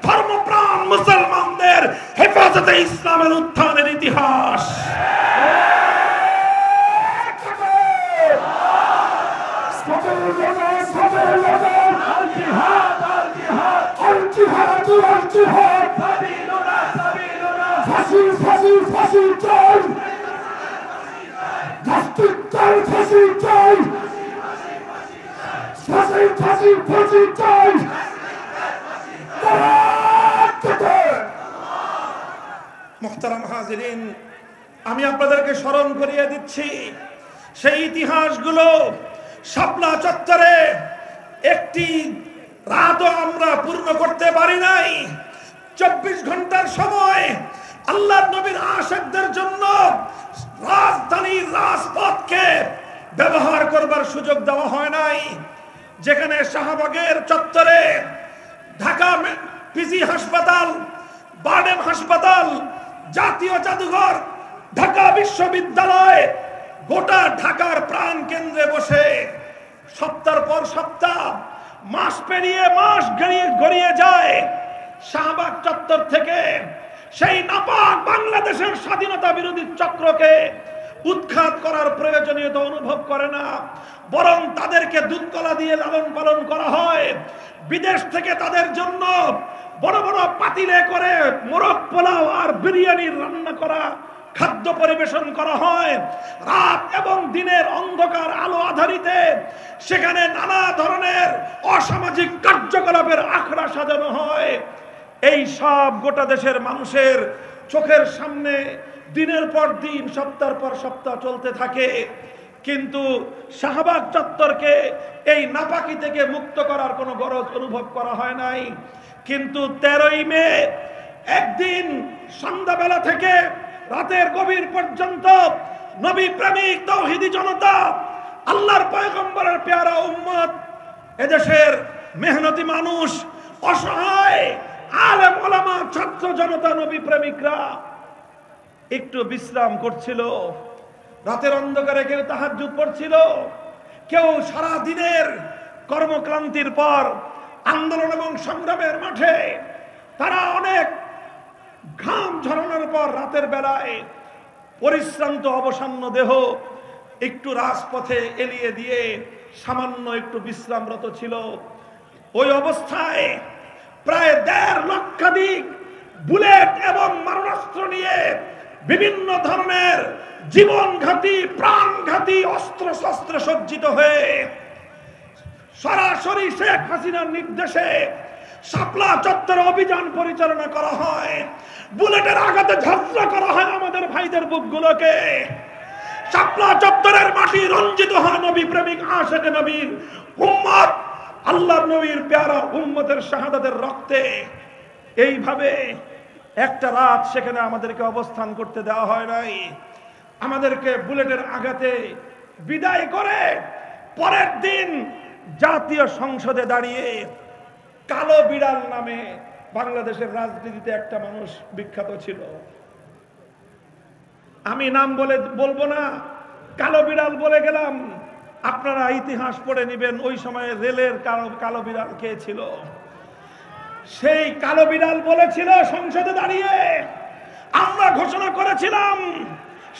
ধর্মপ্রাণ মুসলমানদের হেফাজতে ইসলামের উত্থানের ইতিহাস। মুহতারাম হাজিরিন, আমি আপনাদেরকে স্মরণ করিয়ে দিচ্ছি সেই ইতিহাসগুলো। শাপলা চত্বরে একটি রাতও আমরা পূর্ণ করতে পারি নাই। 24 ঘন্টার সময় আল্লাহর নবীর আশিকদের জন্য রাজধানীর রাজপথকে ব্যবহার করবার সুযোগ দেওয়া হয় নাই। যেখানে শাহবাগের চত্বরে ঢাকা পিজি হাসপাতাল, বারডেম হাসপাতাল, জাতীয় জাদুঘর, ঢাকা বিশ্ববিদ্যালয়, গোটা ঢাকার প্রাণ কেন্দ্রে বসে সপ্তাহ পর সপ্তাহ, মাস পেরিয়ে মাস গড়িয়ে যায়, শাহবাগ চত্বর থেকে সেই নাপাক বাংলাদেশের স্বাধীনতা বিরোধী চক্রকে উৎখাত করার প্রয়োজনীয়তা অনুভব করে না, বরং তাদেরকে দুধকলা দিয়ে লালন পালন করা হয়। বিদেশ থেকে তাদের জন্য বড় বড় পাতিলে করে মোরগ পোলাও আর বিরিয়ানির রান্না করা খাদ্য পরিবেশন করা হয়। রাত এবং দিনের অন্ধকার আলো আধারিতে সেখানে নানা ধরনের অসামাজিক কার্যকলাপের আখড়া সাজানো হয়। এই সব গোটা দেশের মানুষের চোখের সামনে দিনের পর দিন, সপ্তাহ পর সপ্তাহ চলতে থাকে। কিন্তু শাহবাগ চত্বরকে এই নাপাকি থেকে মুক্ত করার কোনো গরজ অনুভব করা হয় নাই। কিন্তু 13ই মে একদিন সন্ধ্যাবেলা থেকে রাতের গভীর পর্যন্ত নবী প্রেমিক তাওহীদি জনতা, আল্লাহর পয়গম্বরের পেয়ারা উম্মত, এদেশের মেহনতি মানুষ, অসহায় আলেম ওলামা ছাত্র জনতা নবী প্রেমিকরা একটু বিশ্রাম করছিল। রাতের অন্ধকারে কেউ তাহাজ্জুদ পড়ছিল, কেউ সারা দিনের কর্মক্লান্তির পর আন্দোলন এবং সংগ্রামের মাঠে তারা অনেক ঘাম ঝরানোর পর রাতের বেলায় পরিশ্রান্ত অবসন্ন দেহ একটু রাজপথে এলিয়ে দিয়ে সামান্য একটু বিশ্রামরত ছিল। ওই অবস্থায় প্রায় ১.৫ লক্ষাধিক বুলেট এবং মারণাস্ত্র নিয়ে বিভিন্ন ধরনের জীবনঘাতী প্রাণঘাতী অস্ত্র শস্ত্রে সজ্জিত হয়ে সরাসরি শেখ হাসিনার নির্দেশে শাপলা চত্বরে অভিযান পরিচালনা করা হয়। বুলেটের আঘাতে ঝাঁঝরা করা হয় আমাদের ভাইদের বুকগুলোকে। শাপলা চত্বরের মাটি রঞ্জিত হয় নবী প্রেমিক আশিক নবীর উম্মত, আল্লাহর নবীর প্যারা উম্মতের শাহাদাতের রক্তে। এইভাবে একটা রাত সেখানে আমাদেরকে অবস্থান করতে দেওয়া হয় নাই। আমাদেরকে বুলেটের আঘাতে বিদায় করে পরের দিন জাতীয় সংসদে দাঁড়িয়ে কালো বিড়াল নামে বাংলাদেশের রাজনীতিতে একটা মানুষ বিখ্যাত ছিল, আমি নাম বলবো না, কালো বিড়াল বলে গেলাম, আপনারা ইতিহাস পড়ে নেবেন ওই সময় রেলের কালো বিড়াল কে ছিল। সেই কালো বিড়াল বলেছিল সংসদে দাঁড়িয়ে, আমরা ঘোষণা করেছিলাম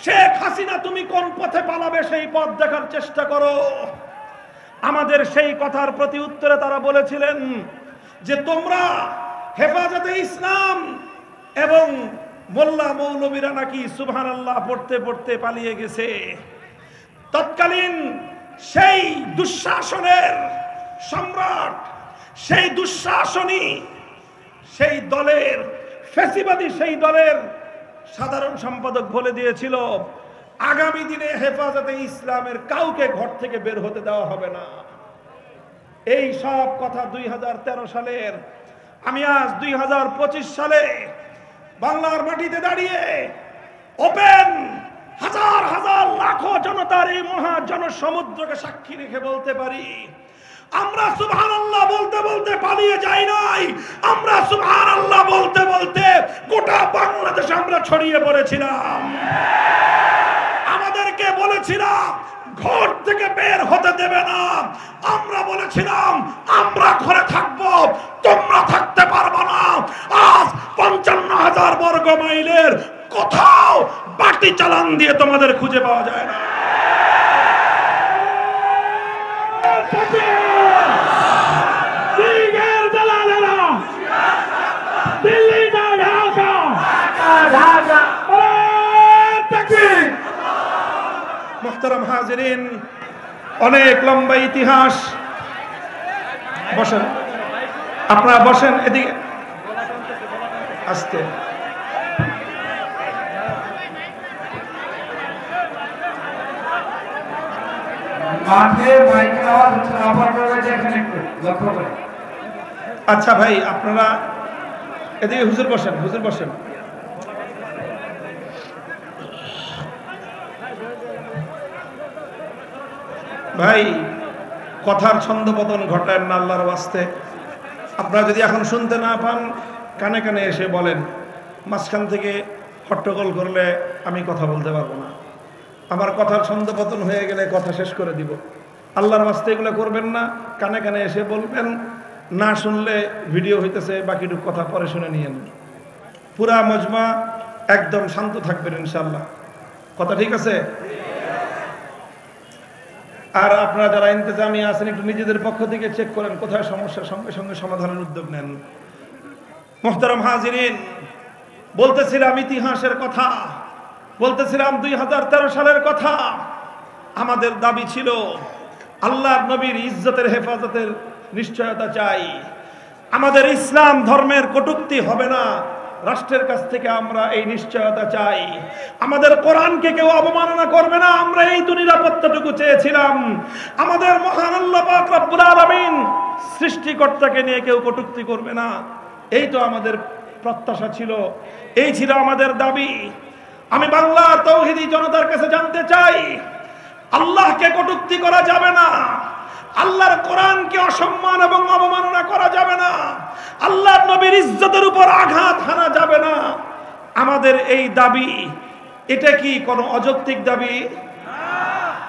শেখ হাসিনা তুমি কোন পথে পালাবে সেই পথ দেখার চেষ্টা করো। আমাদের সেই কথার প্রতি উত্তরে তারা বলেছিলেন যে তোমরা হেফাজতে ইসলাম এবং মোল্লা মৌলবীরা নাকি সুবহানাল্লাহ পড়তে পড়তে পালিয়ে গেছে। তৎকালীন সেই দুঃশাসনের সম্রাট, সেই দুঃশাসনী সেই দলের ফ্যাসিবাদী সেই দলের সাধারণ সম্পাদক বলে দিয়েছিল আগামী দিনে হেফাজতে ইসলামের কাউকে ঘর থেকে বের হতে দেওয়া হবে না। এই সব কথা 2013 সালের। আমি আজ 2025 সালে বাংলার মাটিতে দাঁড়িয়ে ওপেন হাজার হাজার লাখো জনতার এই মহা জনসমুদ্রকে সাক্ষী রেখে বলতে পারি, আমরা সুবহানাল্লাহ বলতে বলতে পালিয়ে যাই নাই, আমরা সুবহানাল্লাহ বলতে বলতে গোটা বাংলাদেশে আমরা ছড়িয়ে পড়েছিলাম। আমাদেরকে বলেছিলাম ঘর থেকে বের হতে দেবে না, আমরা বলেছিলাম আমরা ঘরে থাকবো, তোমরা থাকতে পারবে না। আজ 55,000 বর্গ মাইলের কোথাও বাটি চালান দিয়ে তোমাদের খুঁজে পাওয়া যায় না। মুহতারাম হাজিরিন, অনেক লম্বা ইতিহাস। বসেন, আপনারা বসেন, এদিকে আসতে। আচ্ছা ভাই, আপনারা এদিকে হুজুর বসেন, হুজুর বসেন। ভাই, কথার ছন্দপতন ঘটায় না আল্লাহর ওয়াস্তে। আপনারা যদি এখন শুনতে না পান কানে কানে এসে বলেন, মাঝখান থেকে হট্টগোল করলে আমি কথা বলতে পারবো না। আমার কথার ছন্দপতন হয়ে গেলে কথা শেষ করে দিব। আল্লাহর ওয়াস্তে এগুলো করবেন না, কানে কানে এসে বলবেন। না শুনলে ভিডিও হইতেছে, বাকিটুকু কথা পরে শুনে নিয়েন। পুরা মজমা একদম শান্ত থাকবেন ইনশাআল্লাহ। কথা ঠিক আছে? আর আপনারা যারা ইন্তেজামি আছেন একটু নিজেদের পক্ষ থেকে চেক করেন কোথায় সমস্যার, সঙ্গে সঙ্গে সমাধানের উদ্যোগ নেন। মুহতারাম হাজিরিন, বলতেছিলাম ইতিহাসের কথা, বলতেছিলাম 2013 সালের কথা। আমাদের দাবি ছিল আল্লাহর নবীর ইজ্জতের হেফাজতের নিশ্চয়তা চাই। আমাদের ইসলাম ধর্মের কটূক্তি হবে না, রাষ্ট্রের কাছ থেকে আমরা এই নিশ্চয়তা চাই। আমাদের কোরআনকে কেউ অবমাননা করবে না, আমরা এই তো নিরাপত্তাটুকু চেয়েছিলাম। আমাদের মহান আল্লাহ পাক রব্বুল আলামিন সৃষ্টিকর্তাকে নিয়ে কেউ কটূক্তি করবে না, এই তো আমাদের প্রত্যাশা ছিল, এই ছিল আমাদের দাবি। আমি বাংলার তাওহীদি জনতার কাছে জানতে চাই, আল্লাহকে কটূক্তি করা যাবে না, আল্লাহর কোরআনকে অসম্মান এবং অবমাননা করা যাবে না, আল্লাহর নবীর ইজ্জতের উপর আঘাত হানা যাবে না, আমাদের এই দাবি, এটা কি কোনো অযৌক্তিক দাবি?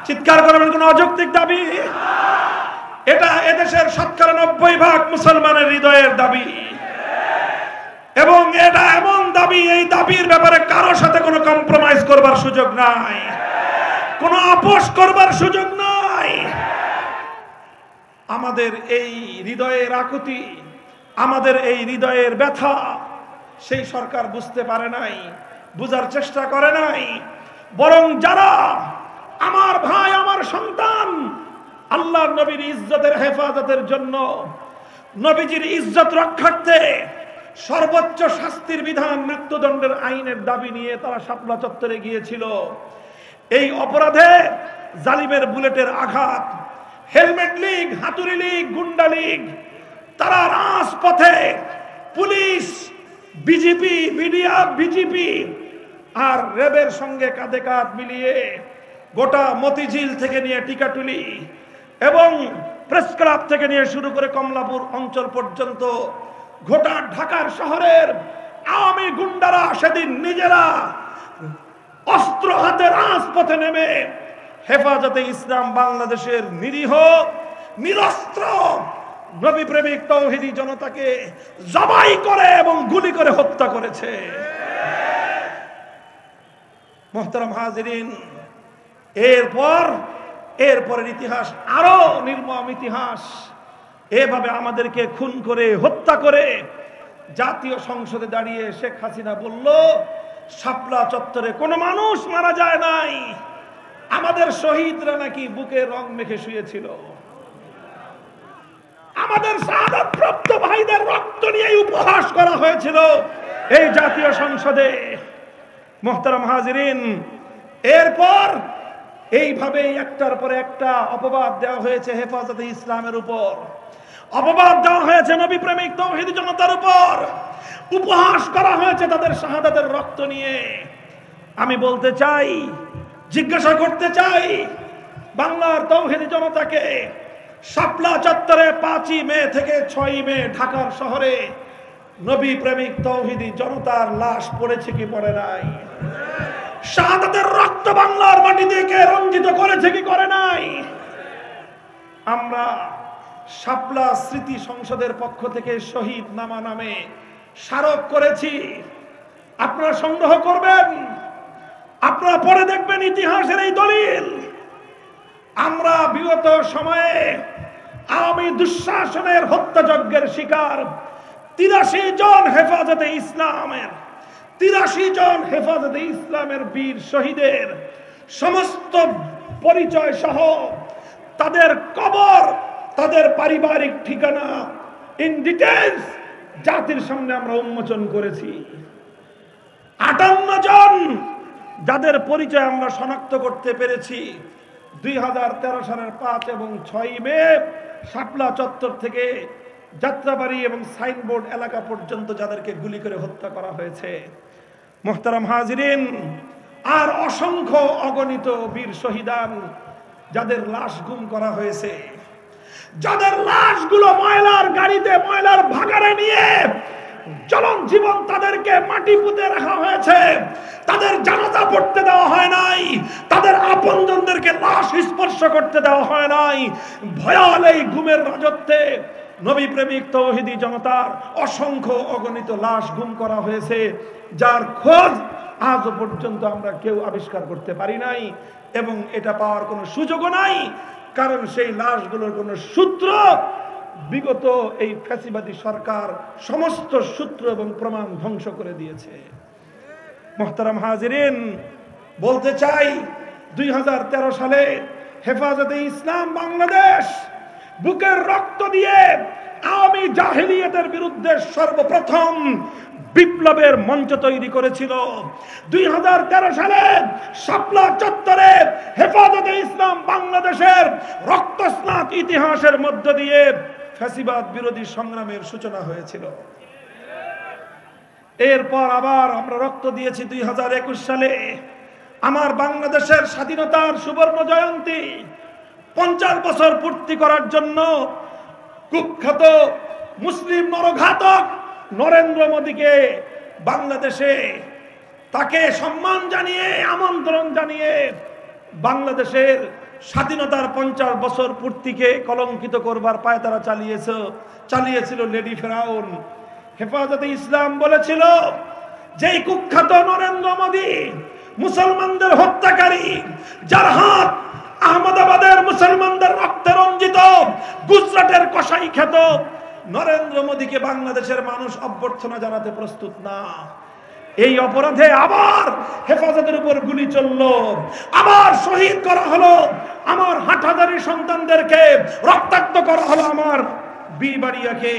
চিৎকার করবেন, কোনো অযৌক্তিক দাবি? এটা এদেশের 90% মুসলমানের হৃদয়ের দাবি, এবং এটা এমন দাবি, এই দাবির ব্যাপারে কারোর সাথে কোনো কম্প্রোমাইজ করবার সুযোগ নাই, কোনো আপোষ করবার সুযোগ নাই। আমাদের এই হৃদয়ের আকুতি, আমাদের এই হৃদয়ের ব্যথা সেই সরকার বুঝতে পারে নাই, বুঝার চেষ্টা করে নাই। বরং যারা আমার ভাই, আমার সন্তান, আল্লাহর নবীর ইজ্জতের হেফাজতের জন্য, নবীজির ইজ্জত রক্ষার্থে সর্বোচ্চ শাস্তির বিধান, মৃত্যুদণ্ডের আইনের দাবি নিয়ে তারা শাপলা চত্বরে গিয়েছিল। এই অপরাধে জালিমের বুলেটের আঘাত, হেলমেট লীগ, হাতুড়ি লীগ, গুন্ডা লীগ, তারা রাজপথে পুলিশ, বিজেপি, মিডিয়া, বিজেপি আর র্যাবের সঙ্গে কাঁধে কাঁধ মিলিয়ে গোটা মতিঝিল থেকে নিয়ে টিকাটুলি এবং প্রেস ক্লাব থেকে নিয়ে শুরু করে কমলাপুর অঞ্চল পর্যন্ত গোটা ঢাকার শহরের আওয়ামী গুন্ডারা সেদিন নিজেরা অস্ত্র হাতে রাজপথে নেমে হেফাজতে ইসলাম বাংলাদেশের নিরীহ, নিরস্ত্র, নবী প্রেমিক তৌহিদি জনতাকে জবাই করে এবং গুলি করে হত্যা করেছে। মুহতারাম হাজিরিন, এরপরের ইতিহাস আরো নির্মম ইতিহাস। এভাবে আমাদেরকে খুন করে, হত্যা করে জাতীয় সংসদে দাঁড়িয়ে শেখ হাসিনা বলল, শাপলা চত্বরে কোনো মানুষ মারা যায় নাই, আমাদের শহীদরা নাকি বুকে রং মেখে শুয়েছিল, আমাদের শাহাদাতপ্রাপ্ত ভাইদের রক্ত নিয়ে উপহাস করা হয়েছিল এই জাতীয় সংসদে। মুহতারাম হাজিরিন, এরপর এইভাবে একটার পর একটা অপবাদ দেওয়া হয়েছে হেফাজতে ইসলামের উপর, অপবাদ দেওয়া হয়েছে নবী প্রেমিক তৌহিদি জনতার উপর, উপহাস করা হয়েছে তাদের শাহাদাতের রক্ত নিয়ে। আমি বলতে চাই, জিজ্ঞাসা করতে চাই বাংলার তৌহিদি জনতাকে, শাপলা চত্বরে 5ই মে থেকে 6ই মে ঢাকার শহরে নবী প্রেমিক তৌহিদি জনতার লাশ পড়েছে কি পড়ে নাই? শাহাদাতের রক্ত বাংলার মাটিতে রঞ্জিত করেছে কি করে নাই? আমরা শাপলা স্মৃতি সংসদের পক্ষ থেকে শহীদ নামা নামে স্মারক করেছি। আপনারা সংগ্রহ করবেন, আপনারা পরে দেখবেন ইতিহাসের এই দলিল। আমরা বিগত সময়ে আওয়ামী দুঃশাসনের হত্যাযজ্ঞের শিকার 83 জন হেফাজতে ইসলামের 83 জন হেফাজতে ইসলামের বীর শহীদের সমস্ত পরিচয় সহ তাদের কবর, তাদের পারিবারিক ঠিকানা ইন ডিটেইলস জাতির সামনে আমরা উন্মোচন করেছি। 58 জন যাদের পরিচয় আমরা শনাক্ত করতে পেরেছি 2013 সালের 5 এবং 6 মে শাপলা চত্বর থেকে যাত্রাবাড়ি এবং সাইনবোর্ড এলাকা পর্যন্ত যাদেরকে গুলি করে হত্যা করা হয়েছে। মুহতারাম হাজিরিন, আর অসংখ্য অগণিত বীর শহীদান যাদের লাশ গুম করা হয়েছে, যাদের লাশগুলো ময়লার গাড়িতে, ময়লার ভাগাড়ে নিয়ে চলন জীবন তাদেরকে মাটি পুঁতে রাখা হয়েছে, তাদের জানাজা পড়তে দেওয়া হয় নাই, তাদের আপনজনদেরকে লাশ স্পর্শ করতে দেওয়া হয় নাই। ভয়াল এই গুমের রাজত্বে নবী প্রেমিক তৌহিদি জনতার অসংখ্য অগণিত লাশ গুম করা হয়েছে, যার খোঁজ আজ পর্যন্ত আমরা কেউ আবিষ্কার করতে পারি নাই এবং এটা পাওয়ার কোনো সুযোগও নাই, কারণ সেই লাশগুলোর কোনো সূত্র বিগত এই ফ্যাসিবাদী সরকার সমস্ত সূত্র এবং প্রমাণ ধ্বংস করে দিয়েছে। মুহতারাম হাজিরিন, বলতে চাই 2013 সালে হেফাজতে ইসলাম বাংলাদেশ বুকের রক্ত দিয়ে আওয়ামী জাহেলিয়াতের বিরুদ্ধে সর্বপ্রথম বিপ্লবের মঞ্চ তৈরি করেছিল। 2013 সালে শাপলা চত্বরে হেফাজতে ইসলাম বাংলাদেশের রক্তস্নাত ইতিহাসের মধ্য দিয়ে ফ্যাসিবাদ বিরোধী সংগ্রামের সূচনা হয়েছিল। এরপর আবার আমরা রক্ত দিয়েছি 2021 সালে আমার বাংলাদেশের স্বাধীনতার সুবর্ণ জয়ন্তী 50 বছর পূর্তি করার জন্য কুখ্যাত মুসলিম নরঘাতক নরেন্দ্র মোদীকে বাংলাদেশে তাকে সম্মান জানিয়ে আমন্ত্রণ জানিয়ে বাংলাদেশের স্বাধীনতার 50 বছর পূর্তিকে কলঙ্কিত করবার পায়তারা চালিয়েছিল লেডি ফেরাউন। হেফাজতে ইসলাম বলেছিল যেই কুখ্যাত নরেন্দ্র মোদী মুসলমানদের হত্যাকারী, যার হাত আহমেদাবাদের মুসলমানদের রক্তে রঞ্জিত, গুজরাটের কসাই খ্যাত নরেন্দ্র মোদীকে বাংলাদেশের মানুষ অভ্যর্থনা জানাতে প্রস্তুত না। এই অপরাধে আবার হেফাজতের উপর গুলি চললো, আবার শহীদ করা হলো আমার হাটহাজারী সন্তানদেরকে, রক্তাক্ত করা হলো আমার বিবাড়িয়াকে।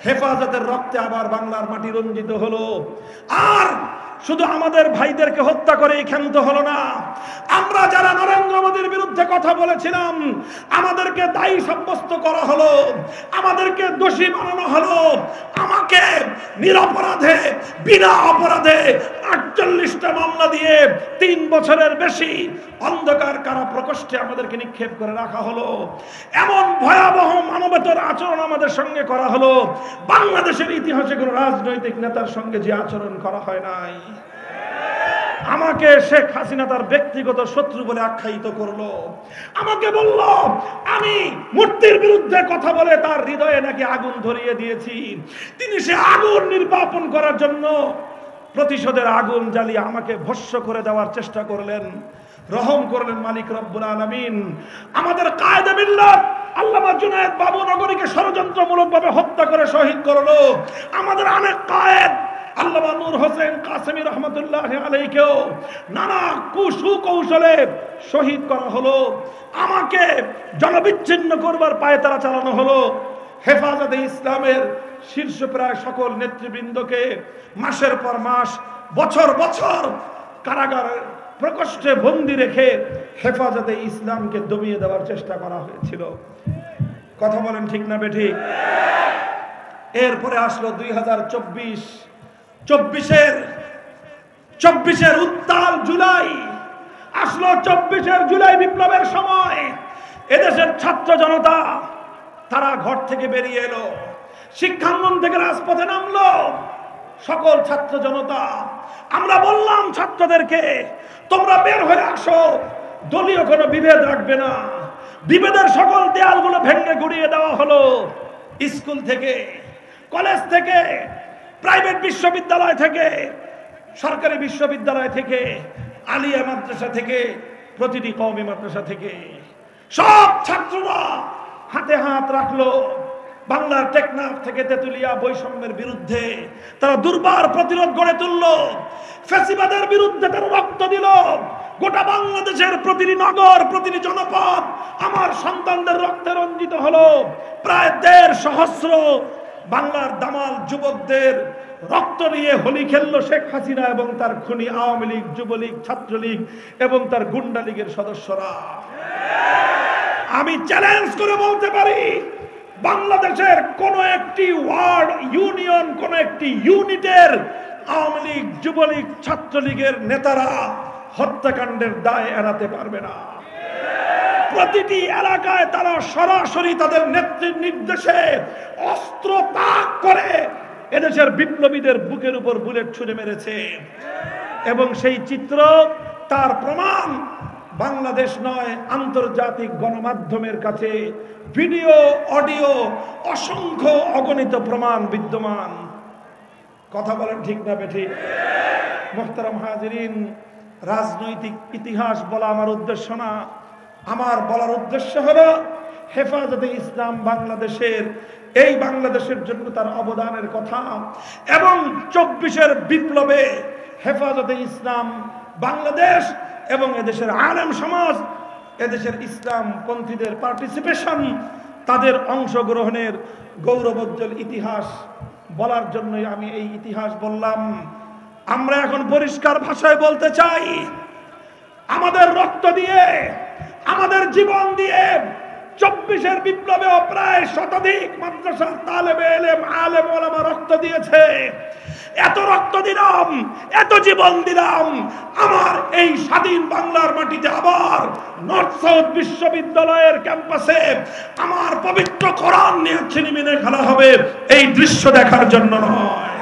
হেফাজতের রক্তে আবার বাংলার মাটি রঞ্জিত হলো। আর শুধু আমাদের ভাইদেরকে হত্যা করে ক্ষান্ত হলো না, আমরা যারা নরেন্দ্র মোদীর বিরুদ্ধে কথা বলেছিলাম আমাদেরকে দায়ী সাব্যস্ত করা হলো, আমাদেরকে দোষী বানানো হলো। আমাকে নিরপরাধে বিনা অপরাধে 48টা মামলা দিয়ে 3 বছরের বেশি অন্ধকার কারা প্রকোষ্ঠে আমাদেরকে নিক্ষেপ করে রাখা হলো। এমন ভয়াবহ মানবেতর আচরণ আমাদের সঙ্গে করা হলো, বাংলাদেশের ইতিহাসে কোনো রাজনৈতিক নেতার সঙ্গে যে আচরণ করা হয় নাই। আমাকে শেখ হাসিনা তার ব্যক্তিগত শত্রু বলে আখ্যায়িত করলো, আমাকে বলল আমি মূর্তির বিরুদ্ধে কথা বলে তার হৃদয়ে নাকি আগুন ধরিয়ে দিয়েছি। তিনি সে আগুন নির্বাপন করার জন্য প্রতিশোধের আগুন জ্বালিয়ে আমাকে ভস্ম করে দেওয়ার চেষ্টা করলেন। রহম করলেন মালিক রব্বুল আলামিন। আমাদের কায়েদে মিল্লাত আল্লামা জুনায়েদ বাবু নগরীকে ষড়যন্ত্রমূলকভাবে হত্যা করে শহীদ করলো। আমাদের অনেক কায়েদ আল্লামা নূর হোসেন কাসেমি রহমতুল্লাহ আলাইহিকেও নানা কুকৌশলে শহীদ করা হলো। আমাকে জনবিচ্ছিন্ন করবার পায়তারা চালানো হলো। হেফাজতে ইসলামের শীর্ষ প্রায় সকল নেতৃবৃন্দকে মাসের পর মাস, বছর বছর কারাগারের প্রকোষ্ঠে বন্দী রেখে হেফাজতে ইসলামকে দমিয়ে দেওয়ার চেষ্টা করা হয়েছিল। কথা বলেন ঠিক না বেঠিক? এরপরে আসলো 2024-এর উত্তাল জুলাই আসলো। 24 জুলাই বিপ্লবের সময় এদেশের ছাত্র জনতা তারা ঘর থেকে বেরিয়ে এলো, শিক্ষাঙ্গন থেকে রাজপথে নামলো সকল ছাত্র জনতা। আমরা বললাম ছাত্রদেরকে তোমরা বের হয়ে আসো, দলীয় কোনো বিভেদ রাখবে না। বিভেদের সকল দেয়ালগুলো ভেঙে গুড়িয়ে দেওয়া হলো। স্কুল থেকে, কলেজ থেকে, প্রাইভেট বিশ্ববিদ্যালয় থেকে, সরকারি বিশ্ববিদ্যালয় থেকে, আলিয়া মাদ্রাসা থেকে, প্রতিটি কওমি মাদ্রাসা থেকে সব ছাত্ররা হাতে হাত রাখলো। বাংলার টেকনাফ থেকে তেতুলিয়া বৈষম্যের বিরুদ্ধে তারা দুর্বার প্রতিরোধ গড়ে তুললো। ফ্যাসিবাদের বিরুদ্ধে তারা রক্ত দিল। গোটা বাংলাদেশের প্রতিটি নগর, প্রতিটি জনপদ আমার সন্তানদের রক্তে রঞ্জিত হলো। প্রায় 1.5 সহস্র বাংলার দামাল যুবকদের রক্ত নিয়ে হোলি খেললো শেখ হাসিনা এবং তার খুনি আওয়ামী লীগ, যুবলীগ, ছাত্রলীগ এবং তার গুন্ডা লীগের সদস্যরা। আমি চ্যালেঞ্জ করে বলতে পারি বাংলাদেশের কোন একটি ওয়ার্ড, ইউনিয়ন, কোন একটি ইউনিটের আওয়ামী লীগ, যুবলীগ, ছাত্রলীগের নেতারা হত্যাকাণ্ডের দায় এড়াতে পারবে না। প্রতিটি এলাকায় তারা সরাসরি তাদের নেত্রীর নির্দেশে অস্ত্র তাক করে এদেশের বিপ্লবীদের বুকের উপর বুলেট ছুঁড়ে মেরেছে এবং সেই চিত্র, তার প্রমাণ বাংলাদেশ নয় আন্তর্জাতিক গণমাধ্যমের কাছে ভিডিও, অডিও, অসংখ্য অগণিত প্রমাণ বিদ্যমান। কথা বলেন ঠিক না বেঠিক? মুহতারাম হাজিরিন, রাজনৈতিক ইতিহাস বলা আমার উদ্দেশ্য না। আমার বলার উদ্দেশ্য হলো হেফাজতে ইসলাম বাংলাদেশের, এই বাংলাদেশের জন্য তার অবদানের কথা এবং 24-এর বিপ্লবে হেফাজতে ইসলাম বাংলাদেশ এবং এদেশের আলেম সমাজ, এদেশের ইসলাম পন্থীদের পার্টিসিপেশন, তাদের অংশগ্রহণের গৌরবোজ্জ্বল ইতিহাস বলার জন্যই আমি এই ইতিহাস বললাম। আমরা এখন পরিষ্কার ভাষায় বলতে চাই, আমাদের রক্ত দিয়ে, আমাদের জীবন দিয়ে 24-এর বিপ্লবেও প্রায় শতাধিক মাদ্রাসার তালেবে ইলম, আলেম ওলামা রক্ত দিয়েছে। এত রক্ত দিলাম, এত জীবন দিলাম, আমার এই স্বাধীন বাংলার মাটিতে আবার নর্থ সাউথ বিশ্ববিদ্যালয়ের ক্যাম্পাসে আমার পবিত্র কোরআন নিয়ে ছিনিমিনি খেলা হবে, এই দৃশ্য দেখার জন্য নয়।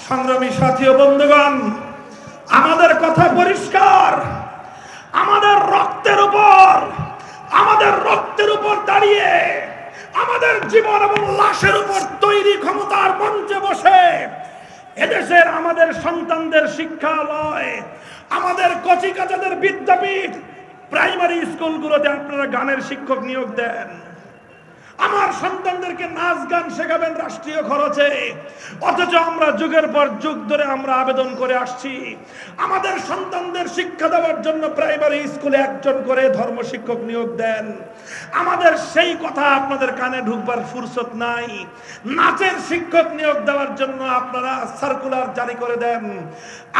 সংগ্রামী সাথী ও বন্ধুগণ, আমাদের কথা পরিষ্কার, আমাদের রক্তের উপর দাঁড়িয়ে, আমাদের জীবন এবং লাশের উপর তৈরি ক্ষমতার মঞ্চে বসে এদেশের আমাদের সন্তানদের শিক্ষালয়, আমাদের কচিকাচাদের বিদ্যাপীঠ, প্রাইমারি স্কুলগুলোতে আপনারা গানের শিক্ষক নিয়োগ দেন। আমার সন্তানদেরকে নাচ গান শেখাবেন রাষ্ট্রীয় খরচে, অথচ আমরা যুগের পর যুগ ধরে আমরা আবেদন করে আসছি আমাদের সন্তানদের শিক্ষা দেওয়ার জন্য প্রাইমারি স্কুলে একজন করে ধর্ম শিক্ষক নিয়োগ দেন। আমাদের সেই কথা আপনাদের কানে ঢুকবার ফুরসত নাই। নাচের শিক্ষক নিয়োগ দেওয়ার জন্য আপনারা সার্কুলার জারি করে দেন,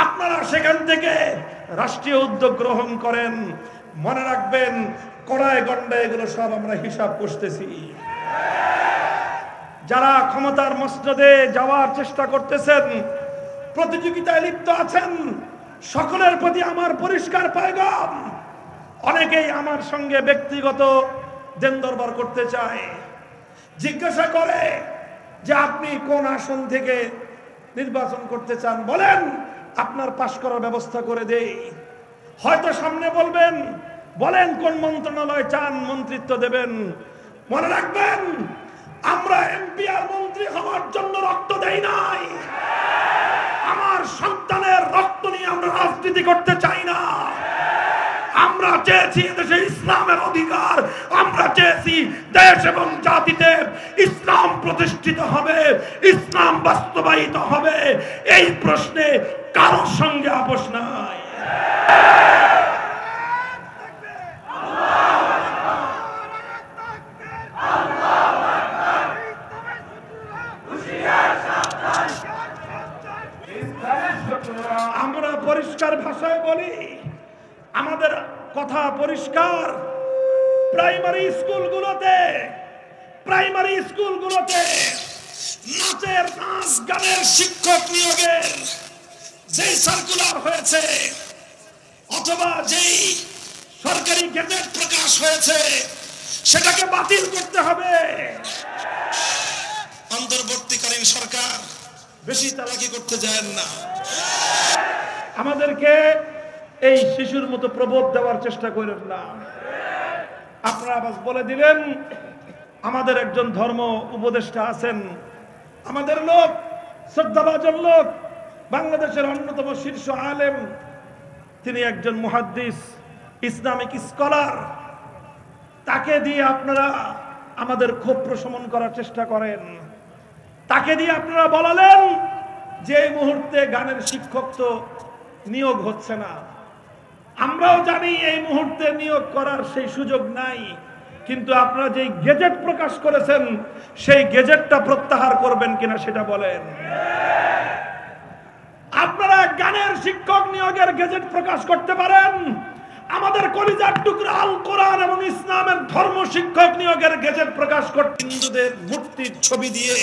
আপনারা সেখান থেকে রাষ্ট্রীয় উদ্যোগ গ্রহণ করেন। মনে রাখবেন, কড়ায় গন্ডায় এগুলো সব আমরা হিসাব করতেছি। যারা ক্ষমতার মসনদে যাওয়ার চেষ্টা করতেছেন, প্রতিযোগিতায় লিপ্ত আছেন, সকলের প্রতি আমার পরিষ্কার পয়গাম। অনেকেই আমার সঙ্গে ব্যক্তিগত দেন দরবার করতে চায়, জিজ্ঞাসা করে যে আপনি কোন আসন থেকে নির্বাচন করতে চান, বলেন, আপনার পাশ করার ব্যবস্থা করে দেই। হয়তো সামনে বলবেন, বলেন কোন মন্ত্রণালয় চান, মন্ত্রিত্ব দেবেন। মনে রাখবেন, আমরা এমপি আর মন্ত্রী হওয়ার জন্য রক্ত দেই নাই। আমার সন্তানের রক্ত নিয়ে আমরা রাজনীতি করতে চাই না। আমরা চেয়েছি দেশে ইসলামের অধিকার, আমরা চেয়েছি দেশ এবং জাতিতে ইসলাম প্রতিষ্ঠিত হবে, ইসলাম বাস্তবায়িত হবে। এই প্রশ্নে কারোর সঙ্গে আপোষ নাই। আমরা পরিষ্কার ভাষায় বলি, আমাদের কথা পরিষ্কার। প্রাইমারি স্কুলগুলোতে নাচের, নাচ গানের শিক্ষক নিয়োগের যেই সার্কুলার হয়েছে অথবা যেই সরকারি গেজেট প্রকাশ হয়েছে, সেটাকে বাতিল করতে হবে। অন্তর্বর্তীকালীন সরকার বেশি চালাকি করতে যায় না, আমাদেরকে এই শিশুর মতো প্রবোধ দেওয়ার চেষ্টা করেন না। আপনারা আবার বলে দিলেন, আমাদের একজন ধর্ম উপদেষ্টা আছেন, আমাদের লোক, শ্রদ্ধাভাজন লোক, বাংলাদেশের অন্যতম শীর্ষ আলেম, তিনি একজন মুহাদ্দিস, ইসলামিক স্কলার। তাকে দিয়ে আপনারা আমাদের ক্ষোভ প্রশমন করার চেষ্টা করেন। তাকে দিয়ে আপনারা বলালেন যে এই মুহূর্তে গানের শিক্ষক তো নিয়োগ হচ্ছে না। আমরাও জানি এই মুহূর্তে নিয়োগ করার সেই সুযোগ নাই, কিন্তু আপনারা যেই গেজেট প্রকাশ করেছেন সেই গেজেটটা প্রত্যাহার করবেন কিনা সেটা বলেন। আপনারা গানের শিক্ষক নিয়োগের গেজেট প্রকাশ করতে পারেন, আমাদের কলিজার টুকরা আল কোরআন এবং ইসলামের ধর্ম শিক্ষক নিয়োগের গেজেট প্রকাশ করতে হিন্দুদের মূর্তির ছবি দিয়ে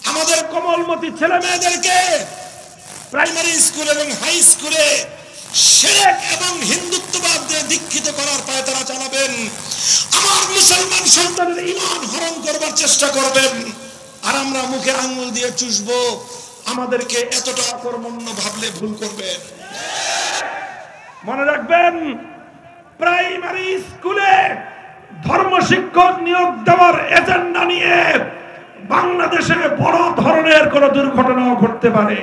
আমাদের কোমলমতি ছেলে মেয়েদেরকে প্রাইমারি স্কুল এবং হাই স্কুলে শিরক এবং হিন্দুত্ববাদ দিয়ে দীক্ষিত করার পায়তারা চালাবেন। আমার মুসলমান সন্তানের ঈমান হরণ করবার চেষ্টা করবেন, আর আমরা মুখে আঙ্গুল দিয়ে চুষবো। আমাদেরকে এতটা অকর্মণ্য ভাবলে ভুল করবেন। মনে রাখবেন, প্রাইমারি স্কুলে ধর্ম শিক্ষক নিয়োগ দেওয়ার এজেন্ডা নিয়ে বাংলাদেশে বড় ধরনের কোন দুর্ঘটনাও ঘটতে পারে।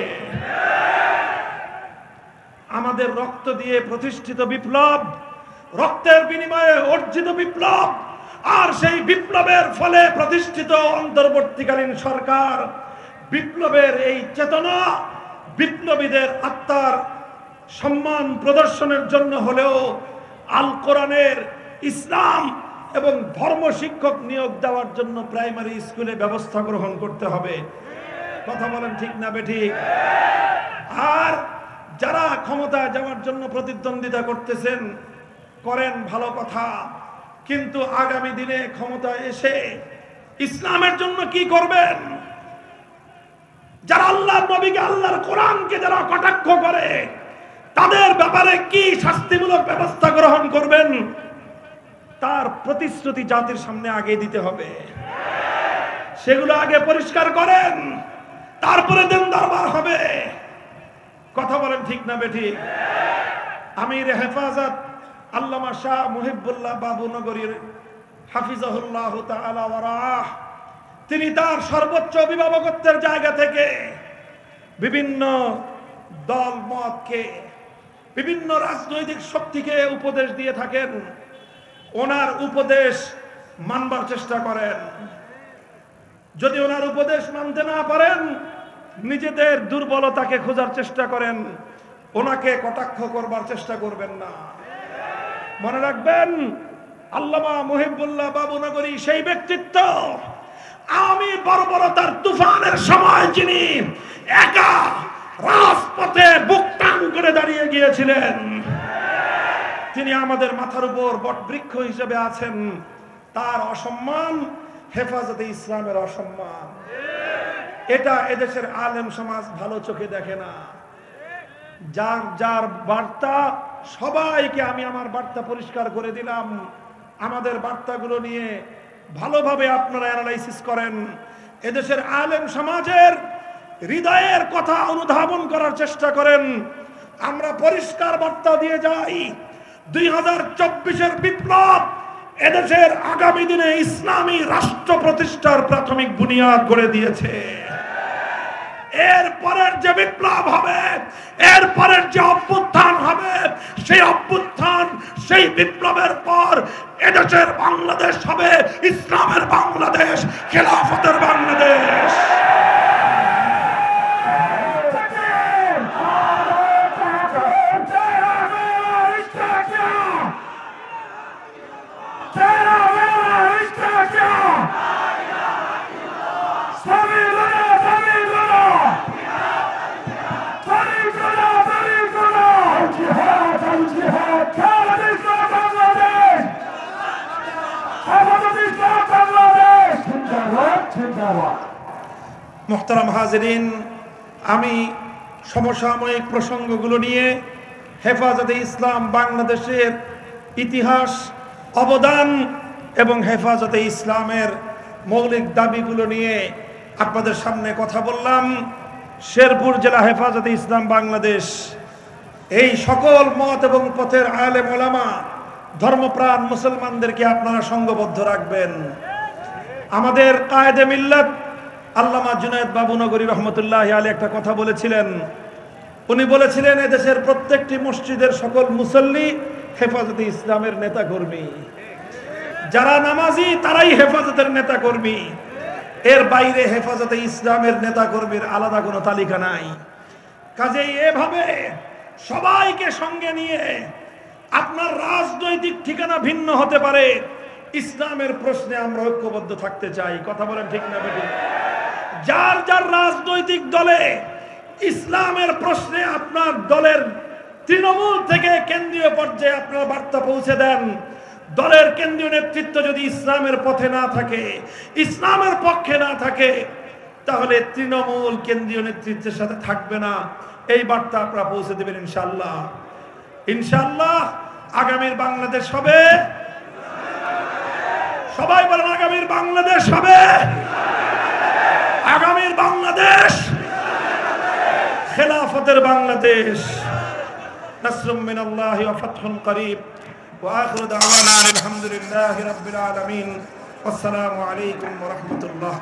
আমাদের রক্ত দিয়ে প্রতিষ্ঠিত বিপ্লব, রক্তের বিনিময়ে অর্জিত বিপ্লব, আর সেই বিপ্লবের ফলে প্রতিষ্ঠিত অন্তর্বর্তীকালীন সরকার বিপ্লবের এই চেতনা বিপ্লবীদের আত্মার সম্মান প্রদর্শনের জন্য হলেও আল কোরআনের ইসলাম এবং ধর্ম শিক্ষক নিয়োগ দেওয়ার জন্য প্রাইমারি স্কুলে ব্যবস্থা গ্রহণ করতে হবে। কথা বলেন ঠিক না বেঠিক? আর যারা ক্ষমতায় যাওয়ার জন্য প্রতিদ্বন্দ্বিতা করতেছেন করেন, ভালো কথা, কিন্তু আগামী দিনে ক্ষমতায় এসে ইসলামের জন্য কি করবেন? যারা আল্লাহর নবীকে, আল্লাহর কোরআনকে যারা কটাক্ষ করে তাদের ব্যাপারে কি শাস্তিমূলক ব্যবস্থা গ্রহণ করবেন তার প্রতিশ্রুতি জাতির সামনে আগে দিতে হবে। সেগুলো আগে পরিষ্কার করেন, তারপরে দেন দরবার হবে। কথা বলেন ঠিক না বেঠিক? আমির হেফাজত আল্লামা শাহ মুহিবুল্লাহ বাবুনগরীর হাফিজাহুল্লাহ তাআলা ওয়া রাহ, তিনি তার সর্বোচ্চ অভিভাবকত্বের জায়গা থেকে বিভিন্ন দল মতকে, বিভিন্ন রাজনৈতিক শক্তিকে উপদেশ দিয়ে থাকেন। ওনার উপদেশ মানবার চেষ্টা করেন। যদি ওনার উপদেশ মানতে না পারেন, নিজেদের দুর্বলতাকে খোঁজার চেষ্টা করেন, ওনাকে কটাক্ষ করবার চেষ্টা করবেন না। মনে রাখবেন, আল্লামা মুহিবুল্লাহ বাবুনগরী সেই ব্যক্তিত্ব, আমি বর্বরতার তুফানের সময় যিনি একা রাজপথে বুক টান করে দাঁড়িয়ে গিয়েছিলেন, তিনি আমাদের মাথার উপর বটবৃক্ষ হিসেবে আছেন। তার অসম্মান হেফাজতে ইসলামের অসম্মান। এটা এদেশের আলেম সমাজ ভালো চোখে দেখে না। যার যার বার্তা, সবাইকে আমি আমার বার্তা পরিষ্কার করে দিলাম। আমাদের বার্তাগুলো নিয়ে ভালোভাবে আপনারা অ্যানালাইসিস করেন। এদেশের আলেম সমাজের হৃদয়ের কথা অনুধাবন করার চেষ্টা করেন। আমরা পরিষ্কার বার্তা দিয়ে যাই, 2024-এর বিপ্লব এদেশের আগামী দিনে ইসলামী রাষ্ট্র প্রতিষ্ঠার প্রাথমিক বুনিয়াদ গড়ে দিয়েছে। এরপরের যে বিপ্লব হবে, এরপরের যে অভ্যুত্থান হবে, সেই অভ্যুত্থান, সেই বিপ্লবের পর এদেশের বাংলাদেশ হবে ইসলামের বাংলাদেশ, খেলাফতের বাংলাদেশ। মুহতারাম হাজিরিন, আমি সমসাময়িক প্রসঙ্গগুলো নিয়ে হেফাজতে ইসলাম বাংলাদেশের ইতিহাস, অবদান এবং হেফাজতে ইসলামের মৌলিক দাবিগুলো নিয়ে আপনাদের সামনে কথা বললাম। শেরপুর জেলা হেফাজতে ইসলাম বাংলাদেশ এই সকল মত এবং পথের আলেম ওলামা, ধর্মপ্রাণ মুসলমানদেরকে আপনারা সঙ্গবদ্ধ রাখবেন। আমাদের কায়েদে মিল্লাত আল্লামা জুনায়েদ বাবুনগরী রহমতুল্লাহ আলাইহি একটা কথা বলেছিলেন। উনি বলেছিলেন, এদেশের প্রত্যেকটি মসজিদের সকল মুসল্লি হেফাজতে ইসলামের নেতা কর্মী। যারা নামাজি তারাই হেফাজতের নেতা কর্মী। এর বাইরে হেফাজতে ইসলামের নেতা কর্মীর আলাদা কোনো তালিকা নাই। কাজেই এভাবে সবাইকে সঙ্গে নিয়ে, আপনার রাজনৈতিক ঠিকানা ভিন্ন হতে পারে, ইসলামের প্রশ্নে আমরা ঐক্যবদ্ধ থাকতে চাই। কথা বলেন ঠিক না বেঠিক? যার যার রাজনৈতিক দলে ইসলামের প্রশ্নে আপনার দলের তৃণমূল থেকে কেন্দ্রীয় পর্যায়ে আপনারা বার্তা পৌঁছে দেন। দলের কেন্দ্রীয় নেতৃত্ব যদি ইসলামের পথে না থাকে, ইসলামের পক্ষে না থাকে, তাহলে তৃণমূল কেন্দ্রীয় নেতৃত্বের সাথে থাকবে না। এই বার্তা আপনারা পৌঁছে দেবেন ইনশাআল্লাহ। ইনশাআল্লাহ আগামীর বাংলাদেশ হবে, সবাই বলেন আগামীর বাংলাদেশ হবে, আগামীর বাংলাদেশ খেলাফতের বাংলাদেশ। নাসরুম মিনাল্লাহি ওয়া ফাতহুন করিব ওয়া আখিরু দাওয়ানা আলহামদুলিল্লাহি রাব্বিল আলামিন। আসসালামু আলাইকুম ওয়া রাহমাতুল্লাহ।